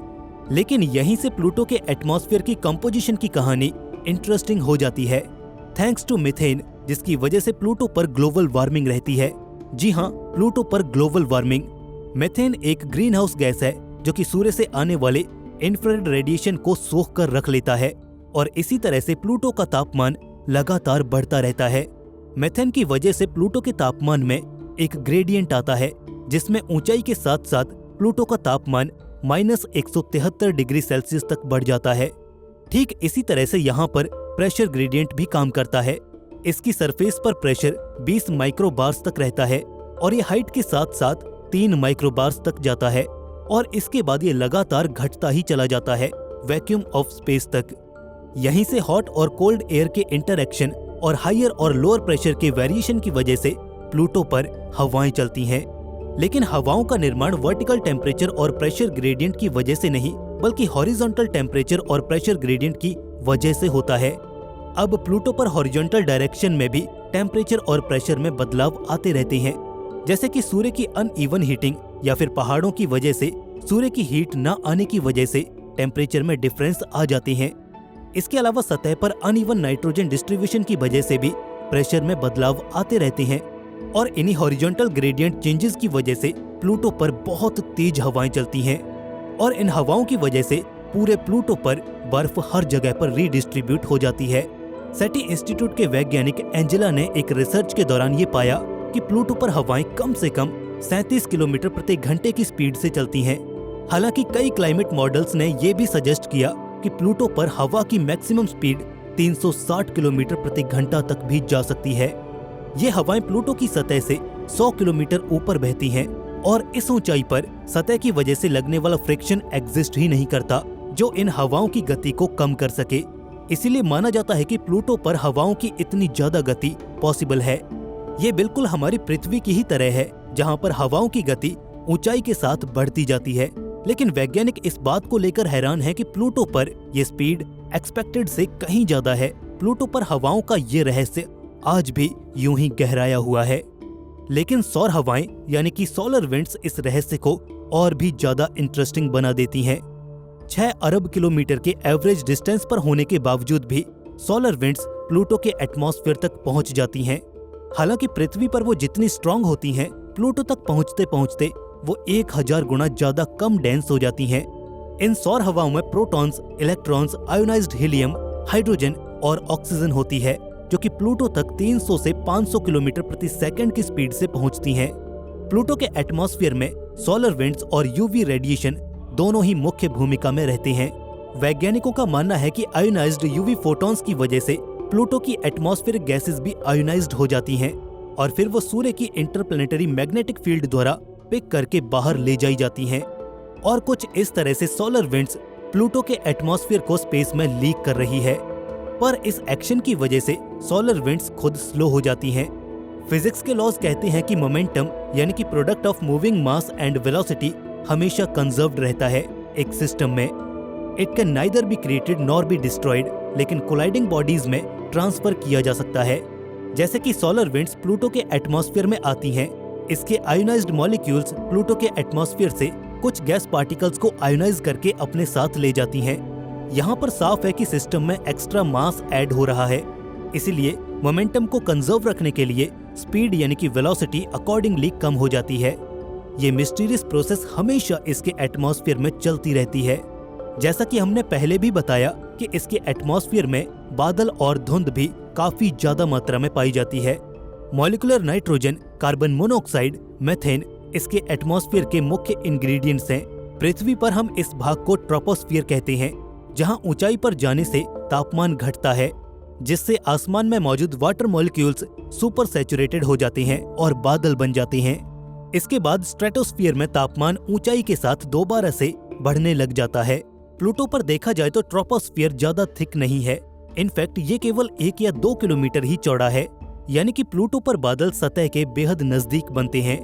लेकिन यहीं से प्लूटो के एटमॉस्फेयर की कंपोजिशन की कहानी इंटरेस्टिंग हो जाती है, थैंक्स टू मीथेन, जिसकी वजह से प्लूटो पर ग्लोबल वार्मिंग रहती है। जी हाँ, प्लूटो पर ग्लोबल वार्मिंग। मीथेन एक ग्रीन हाउस गैस है जो कि सूर्य से आने वाले इंफ्रारेड रेडिएशन को सोख कर रख लेता है और इसी तरह से प्लूटो का तापमान लगातार बढ़ता रहता है। मीथेन की वजह से प्लूटो के तापमान में एक ग्रेडियंट आता है, जिसमें ऊंचाई के साथ साथ प्लूटो का तापमान -173 डिग्री सेल्सियस तक बढ़ जाता है। ठीक इसी तरह से यहाँ पर प्रेशर ग्रेडियंट भी काम करता है। इसकी सरफेस पर प्रेशर 20 माइक्रोबार्स तक रहता है और ये हाइट के साथ साथ 3 माइक्रोबार्स तक जाता है और इसके बाद ये लगातार घटता ही चला जाता है वैक्यूम ऑफ स्पेस तक। यहीं से हॉट और कोल्ड एयर के इंटरैक्शन और हायर और लोअर प्रेशर के वेरिएशन की वजह से प्लूटो पर हवाएं चलती हैं। लेकिन हवाओं का निर्माण वर्टिकल टेम्परेचर और प्रेशर ग्रेडियंट की वजह से नहीं, बल्कि हॉरिजॉन्टल टेम्परेचर और प्रेशर ग्रेडियंट की वजह से होता है। अब प्लूटो पर हॉरिजॉन्टल डायरेक्शन में भी टेम्परेचर और प्रेशर में बदलाव आते रहते हैं, जैसे कि सूर्य की अनइवन हीटिंग या फिर पहाड़ों की वजह से सूर्य की हीट न आने की वजह से टेम्परेचर में डिफरेंस आ जाते हैं। इसके अलावा सतह पर अनइवन नाइट्रोजन डिस्ट्रीब्यूशन की वजह से भी प्रेशर में बदलाव आते रहते हैं और इन्हीं हॉरिजॉन्टल ग्रेडियंट चेंजेस की वजह से प्लूटो पर बहुत तेज हवाएं चलती हैं और इन हवाओं की वजह से पूरे प्लूटो पर बर्फ हर जगह पर रीडिस्ट्रीब्यूट हो जाती है। सेटी इंस्टीट्यूट के वैज्ञानिक एंजेला ने एक रिसर्च के दौरान ये पाया कि प्लूटो पर हवाएं कम से कम 37 किलोमीटर प्रति घंटे की स्पीड से चलती हैं। हालांकि कई क्लाइमेट मॉडल्स ने ये भी सजेस्ट किया कि प्लूटो पर हवा की मैक्सिमम स्पीड 360 किलोमीटर प्रति घंटा तक भी जा सकती है। ये हवाएं प्लूटो की सतह से 100 किलोमीटर ऊपर बहती हैं और इस ऊंचाई पर सतह की वजह से लगने वाला फ्रिक्शन एग्जिस्ट ही नहीं करता जो इन हवाओं की गति को कम कर सके। इसीलिए माना जाता है कि प्लूटो पर हवाओं की इतनी ज्यादा गति पॉसिबल है। ये बिल्कुल हमारी पृथ्वी की ही तरह है, जहाँ पर हवाओं की गति ऊंचाई के साथ बढ़ती जाती है। लेकिन वैज्ञानिक इस बात को लेकर हैरान है कि प्लूटो पर यह स्पीड एक्सपेक्टेड से कहीं ज्यादा है। प्लूटो पर हवाओं का ये रहस्य आज भी यूं ही गहराया हुआ है। लेकिन सौर हवाएं यानी कि सोलर विंड्स इस रहस्य को और भी ज्यादा इंटरेस्टिंग बना देती हैं। 6 अरब किलोमीटर के एवरेज डिस्टेंस पर होने के बावजूद भी सोलर विंड्स प्लूटो के एटमॉस्फेयर तक पहुंच जाती हैं। हालांकि पृथ्वी पर वो जितनी स्ट्रांग होती हैं, प्लूटो तक पहुंचते पहुंचते वो 1000 गुना ज्यादा कम डेंस हो जाती हैं। इन सौर हवाओं में protons, electrons, ionised helium, hydrogen और ऑक्सीजन होती है, जो कि प्लूटो तक 300 से 500 किलोमीटर प्रति सेकंड की स्पीड से पहुंचती हैं। प्लूटो के एटमॉस्फेयर में सोलर विंड्स और यूवी रेडिएशन दोनों ही मुख्य भूमिका में रहते हैं। वैज्ञानिकों का मानना है कि आयोनाइज्ड यूवी फोटॉन्स की वजह से प्लूटो की एटमॉस्फेरिक गैसेस भी आयोनाइज्ड हो जाती हैं और फिर वो सूर्य की इंटरप्लेनेटरी मैग्नेटिक फील्ड द्वारा पिक करके बाहर ले जाई जाती हैं। और कुछ इस तरह से सोलर विंड्स प्लूटो के एटमॉस्फेयर को स्पेस में लीक कर रही है। पर इस एक्शन की वजह से सोलर विंड्स खुद स्लो हो जाती हैं। फिजिक्स के लॉज कहते हैं कि मोमेंटम यानी कि product of moving mass and velocity हमेशा कंजर्व्ड रहता है एक सिस्टम में। It can neither be created nor be destroyed, लेकिन कोलाइडिंग बॉडीज में ट्रांसफर किया जा सकता है। जैसे कि सोलर विंड्स प्लूटो के एटमॉस्फेयर में आती हैं, इसके आयोनाइज्ड मॉलिक्यूल्स प्लूटो के एटमॉस्फेयर से कुछ गैस पार्टिकल्स को आयोनाइज करके अपने साथ ले जाती हैं। यहाँ पर साफ है कि सिस्टम में एक्स्ट्रा मास ऐड हो रहा है, इसीलिए मोमेंटम को कंजर्व रखने के लिए स्पीड यानी कि वेलोसिटी अकॉर्डिंगली कम हो जाती है। ये मिस्टीरियस प्रोसेस हमेशा इसके एटमॉस्फेयर में चलती रहती है। जैसा कि हमने पहले भी बताया कि इसके एटमॉस्फेयर में बादल और धुंध भी काफी ज्यादा मात्रा में पाई जाती है। Molecular nitrogen, carbon monoxide, methane इसके एटमॉस्फेयर के मुख्य इंग्रेडिएंट्स हैं। पृथ्वी पर हम इस भाग को ट्रोपोस्फियर कहते हैं, जहां ऊंचाई पर जाने से तापमान घटता है, जिससे आसमान में मौजूद वाटर मॉलिक्यूल्स सुपर सैचुरेटेड हो जाते हैं और बादल बन जाते हैं। इसके बाद स्ट्रेटोस्फियर में तापमान ऊंचाई के साथ दोबारा से बढ़ने लग जाता है। प्लूटो पर देखा जाए तो ट्रोपोस्फियर ज्यादा थिक नहीं है। इनफैक्ट ये केवल 1 या 2 किलोमीटर ही चौड़ा है, यानी कि प्लूटो पर बादल सतह के बेहद नजदीक बनते हैं।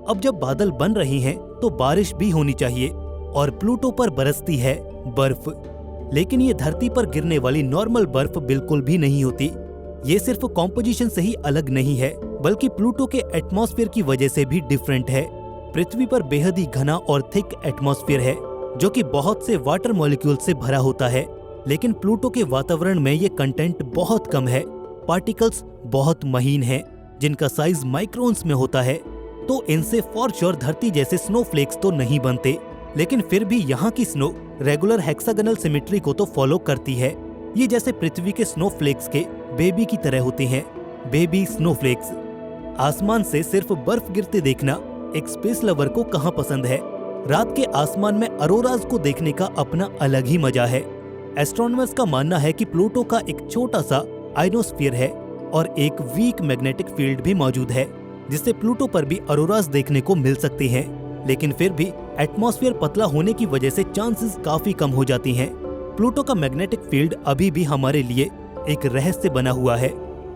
अब जब बादल बन रहे हैं तो बारिश भी होनी चाहिए और प्लूटो पर बरसती है बर्फ। लेकिन ये धरती पर गिरने वाली नॉर्मल बर्फ बिल्कुल भी नहीं होती। ये सिर्फ कॉम्पोजिशन से ही अलग नहीं है, बल्कि प्लूटो के एटमॉस्फेयर की वजह से भी डिफरेंट है। पृथ्वी पर बेहद ही घना और थिक एटमॉस्फेयर है, जो कि बहुत से वाटर मॉलिक्यूल से भरा होता है। लेकिन प्लूटो के वातावरण में ये कंटेंट बहुत कम है। पार्टिकल्स बहुत महीन हैं, जिनका साइज माइक्रोन्स में होता है, तो इनसे फॉर श्योर धरती जैसे स्नोफ्लेक्स तो नहीं बनते। लेकिन फिर भी यहाँ की स्नो रेगुलर हेक्सागोनल सिमेट्री को तो फॉलो करती है। ये जैसे पृथ्वी के स्नोफ्लेक्स के बेबी की तरह होते हैं, बेबी स्नोफ्लेक्स। आसमान से सिर्फ बर्फ गिरते देखना एक स्पेस लवर को कहाँ पसंद है। रात के आसमान में अरोराज को देखने का अपना अलग ही मजा है। एस्ट्रोनॉमर्स का मानना है कि प्लूटो का एक छोटा सा आइनोस्फीयर है और एक वीक मैग्नेटिक फील्ड भी मौजूद है, जिससे प्लूटो पर भी अरोराज देखने को मिल सकते हैं। लेकिन फिर भी एटमॉस्फेयर पतला होने की वजह से चांसेस काफी कम हो जाती हैं। प्लूटो का मैग्नेटिक फील्ड अभी भी हमारे लिए एक रहस्य बना हुआ है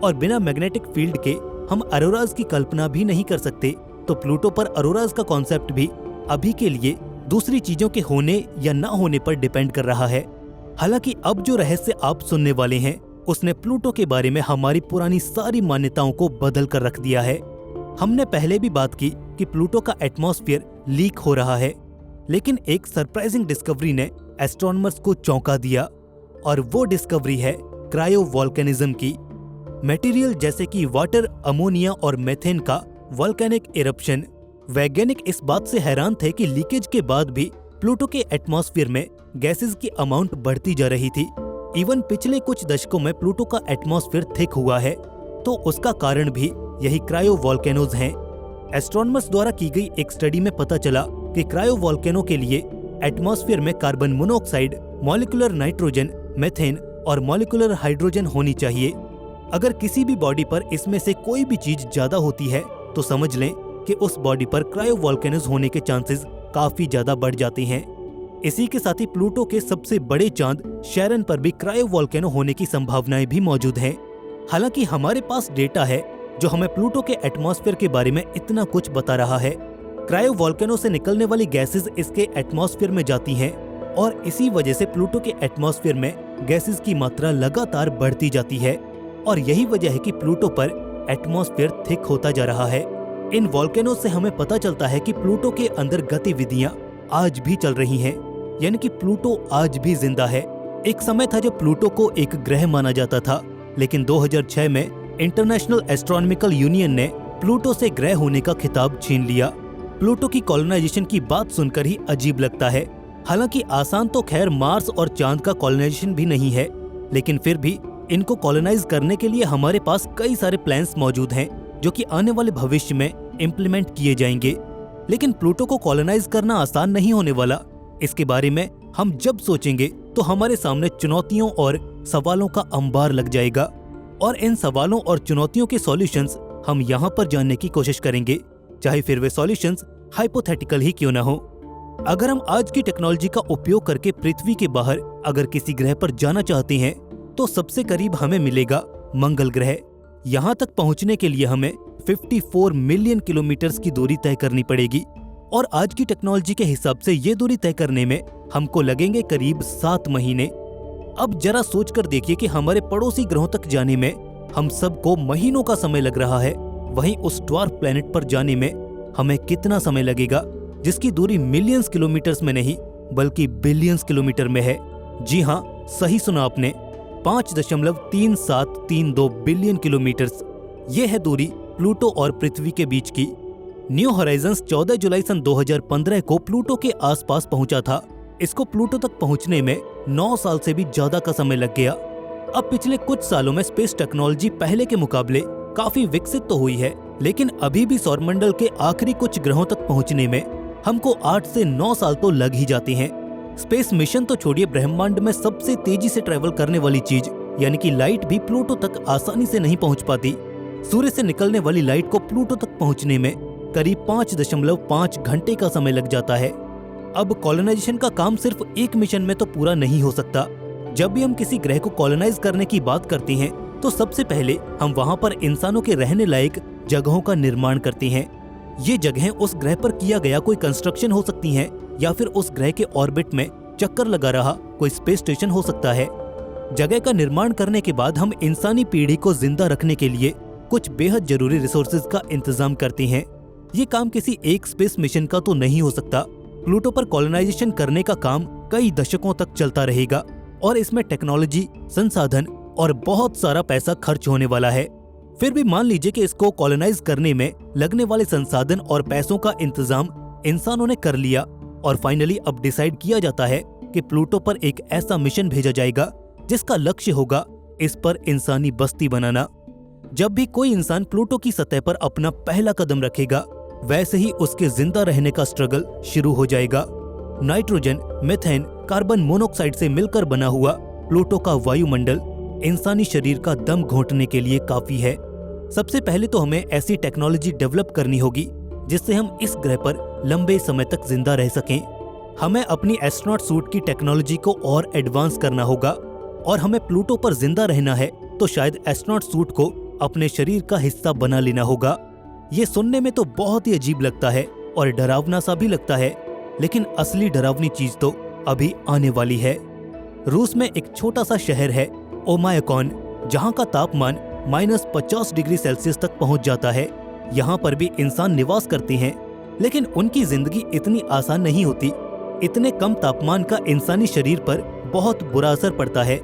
और बिना मैग्नेटिक फील्ड के हम अरोराज की कल्पना भी नहीं कर सकते। तो प्लूटो पर अरोराज का कॉन्सेप्ट भी अभी के लिए दूसरी चीजों के होने या ना होने पर डिपेंड कर रहा है। हालांकि अब जो रहस्य आप सुनने वाले हैं, उसने प्लूटो के बारे में हमारी पुरानी सारी मान्यताओं को बदल कर रख दिया है। हमने पहले भी बात की कि प्लूटो का एटमॉस्फेयर लीक हो रहा है, लेकिन एक सरप्राइजिंग डिस्कवरी ने एस्ट्रोनॉमर्स को चौंका दिया और वो डिस्कवरी है क्रायोवोल्केनिज्म की। मटेरियल जैसे कि वाटर, अमोनिया और मेथेन का वोल्केनिक इरप्शन। वैज्ञानिक इस बात से हैरान थे कि लीकेज के बाद भी प्लूटो के एटमॉस्फेयर में गैसेस की अमाउंट बढ़ती जा रही थी। इवन पिछले कुछ दशकों में प्लूटो का एटमॉस्फेयर थिक हुआ है, तो उसका कारण भी यही क्रायोवोल्केनोज हैं। एस्ट्रोनॉमर्स द्वारा की गई एक स्टडी में पता चला कि क्रायोवोल्केनो के लिए एटमॉस्फेयर में carbon monoxide, molecular nitrogen, methane और मॉलिक्यूलर हाइड्रोजन होनी चाहिए। अगर किसी भी बॉडी पर इसमें से कोई भी चीज ज्यादा होती है तो समझ लें कि उस बॉडी पर क्रायोवोल्केनोज होने के चांसेस काफी ज्यादा बढ़ जाते हैं। इसी के साथ ही प्लूटो के सबसे बड़े चांद शैरन पर भी क्रायोवोल्केनो होने की संभावनाएं भी मौजूद हैं। हालांकि हमारे पास डेटा है जो हमें प्लूटो के एटमॉस्फेयर के बारे में इतना कुछ बता रहा है। क्रायोवोल्केनो से निकलने वाली गैसेस इसके एटमॉस्फेयर में जाती हैं और इसी वजह से प्लूटो के एटमॉस्फेयर में गैसेस की मात्रा लगातार बढ़ती जाती है। और यही वजह है कि प्लूटो पर एटमॉस्फेयर थिक होता जा रहा है। इन वॉल्केनो से हमें पता चलता है कि प्लूटो के अंदर गतिविधियां आज भी चल रही हैं, यानी कि प्लूटो आज भी जिंदा है। एक समय था जब प्लूटो को एक ग्रह माना जाता था, लेकिन 2006 में इंटरनेशनल एस्ट्रोनॉमिकल यूनियन ने प्लूटो से ग्रह होने का खिताब छीन लिया। प्लूटो की कॉलोनाइजेशन की बात सुनकर ही अजीब लगता है। हालांकि आसान तो खैर मार्स और चांद का कॉलोनाइजेशन भी नहीं है, लेकिन फिर भी इनको कॉलोनाइज करने के लिए हमारे पास कई सारे प्लान्स मौजूद हैं जो कि आने वाले भविष्य में इम्प्लीमेंट किए जाएंगे। लेकिन प्लूटो को कॉलोनाइज करना आसान नहीं होने वाला। इसके बारे में हम जब सोचेंगे तो हमारे सामने चुनौतियों और सवालों का अंबार लग जाएगा, और इन सवालों और चुनौतियों के सॉल्यूशंस हम यहाँ पर जानने की कोशिश करेंगे, चाहे फिर वे सॉल्यूशंस हाइपोथेटिकल ही क्यों ना हो। अगर हम आज की टेक्नोलॉजी का उपयोग करके पृथ्वी के बाहर अगर किसी ग्रह पर जाना चाहते हैं तो सबसे करीब हमें मिलेगा मंगल ग्रह। यहाँ तक पहुँचने के लिए हमें 54 मिलियन किलोमीटर्स की दूरी तय करनी पड़ेगी, और आज की टेक्नोलॉजी के हिसाब से ये दूरी तय करने में हमको लगेंगे करीब 7 महीने। अब जरा सोचकर देखिए कि हमारे पड़ोसी ग्रहों तक जाने में हम सबको महीनों का समय लग रहा है, वहीं उस ड्वार्फ प्लैनेट पर जाने में हमें कितना समय लगेगा, जिसकी दूरी मिलियंस किलोमीटर्स में नहीं बल्कि बिलियंस किलोमीटर में है। जी हाँ, सही सुना आपने, 5.3732 बिलियन किलोमीटर्स। ये है दूरी प्लूटो और पृथ्वी के बीच की। न्यू हॉराइजन्स 14 जुलाई सन 2015 को प्लूटो के आसपास पहुंचा था। इसको प्लूटो तक पहुंचने में 9 साल से भी ज्यादा का समय लग गया। अब पिछले कुछ सालों में स्पेस टेक्नोलॉजी पहले के मुकाबले काफी विकसित तो हुई है, लेकिन अभी भी सौरमंडल के आखिरी कुछ ग्रहों तक पहुंचने में हमको 8 से 9 साल तो लग ही जाते हैं। स्पेस मिशन तो छोड़िए, ब्रह्मांड में सबसे तेजी से ट्रेवल करने वाली चीज यानी कि लाइट भी प्लूटो तक आसानी से नहीं पहुंच पाती। सूर्य से निकलने वाली लाइट को प्लूटो तक पहुंचने में करीब 5.5 घंटे का समय लग जाता है। अब कॉलोनाइजेशन का काम सिर्फ एक मिशन में तो पूरा नहीं हो सकता। जब भी हम किसी ग्रह को कॉलोनाइज करने की बात करते हैं तो सबसे पहले हम वहां पर इंसानों के रहने लायक जगहों का निर्माण करते हैं। ये जगहें उस ग्रह पर किया गया कोई कंस्ट्रक्शन हो सकती हैं, या फिर उस ग्रह के ऑर्बिट में चक्कर लगा रहा कोई स्पेस स्टेशन हो सकता है। जगह का निर्माण करने के बाद हम इंसानी पीढ़ी को जिंदा रखने के लिए कुछ बेहद जरूरी रिसोर्सेज का इंतजाम करते हैं। ये काम किसी एक स्पेस मिशन का तो नहीं हो सकता। प्लूटो पर कॉलोनाइजेशन करने का काम कई दशकों तक चलता रहेगा, और इसमें टेक्नोलॉजी, संसाधन और बहुत सारा पैसा खर्च होने वाला है। फिर भी मान लीजिए कि इसको कॉलोनाइज करने में लगने वाले संसाधन और पैसों का इंतजाम इंसानों ने कर लिया, और फाइनली अब डिसाइड किया जाता है कि प्लूटो पर एक ऐसा मिशन भेजा जाएगा जिसका लक्ष्य होगा इस पर इंसानी बस्ती बनाना। जब भी कोई इंसान प्लूटो की सतह पर अपना पहला कदम रखेगा, वैसे ही उसके जिंदा रहने का स्ट्रगल शुरू हो जाएगा। नाइट्रोजन, मीथेन, कार्बन मोनोऑक्साइड से मिलकर बना हुआ प्लूटो का वायुमंडल इंसानी शरीर का दम घोंटने के लिए काफी है। सबसे पहले तो हमें ऐसी टेक्नोलॉजी डेवलप करनी होगी जिससे हम इस ग्रह पर लंबे समय तक जिंदा रह सकें। हमें अपनी एस्ट्रोनॉट सूट की टेक्नोलॉजी को और एडवांस करना होगा, और हमें प्लूटो पर जिंदा रहना है तो शायद एस्ट्रोनॉट सूट को अपने शरीर का हिस्सा बना लेना होगा। ये सुनने में तो बहुत ही अजीब लगता है और डरावना सा भी लगता है, लेकिन असली डरावनी चीज तो अभी आने वाली है। रूस में एक छोटा सा शहर है ओमायकॉन, जहाँ का तापमान -50 डिग्री सेल्सियस तक पहुँच जाता है। यहाँ पर भी इंसान निवास करते हैं, लेकिन उनकी जिंदगी इतनी आसान नहीं होती। इतने कम तापमान का इंसानी शरीर पर बहुत बुरा असर पड़ता है।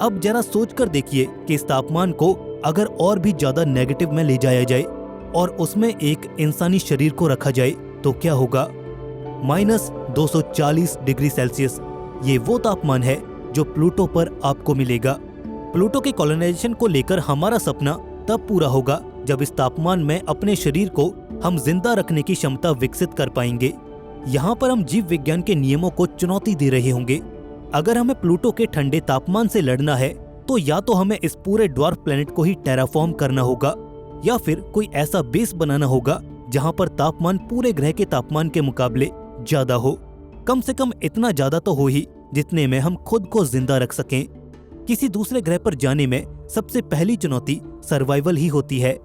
अब जरा सोचकर देखिए कि इस तापमान को अगर और भी ज्यादा नेगेटिव में ले जाया जाए और उसमें एक इंसानी शरीर को रखा जाए तो क्या होगा। -240 डिग्री सेल्सियस, ये वो तापमान है जो प्लूटो पर आपको मिलेगा। प्लूटो के कॉलोनाइजेशन को लेकर हमारा सपना तब पूरा होगा जब इस तापमान में अपने शरीर को हम जिंदा रखने की क्षमता विकसित कर पाएंगे। यहाँ पर हम जीव विज्ञान के नियमों को चुनौती दे रहे होंगे। अगर हमें प्लूटो के ठंडे तापमान से लड़ना है तो या तो हमें इस पूरे ड्वार्फ प्लेनेट को ही टेराफॉर्म करना होगा, या फिर कोई ऐसा बेस बनाना होगा जहाँ पर तापमान पूरे ग्रह के तापमान के मुकाबले ज्यादा हो। कम से कम इतना ज्यादा तो हो ही जितने में हम खुद को जिंदा रख सकें। किसी दूसरे ग्रह पर जाने में सबसे पहली चुनौती सर्वाइवल ही होती है।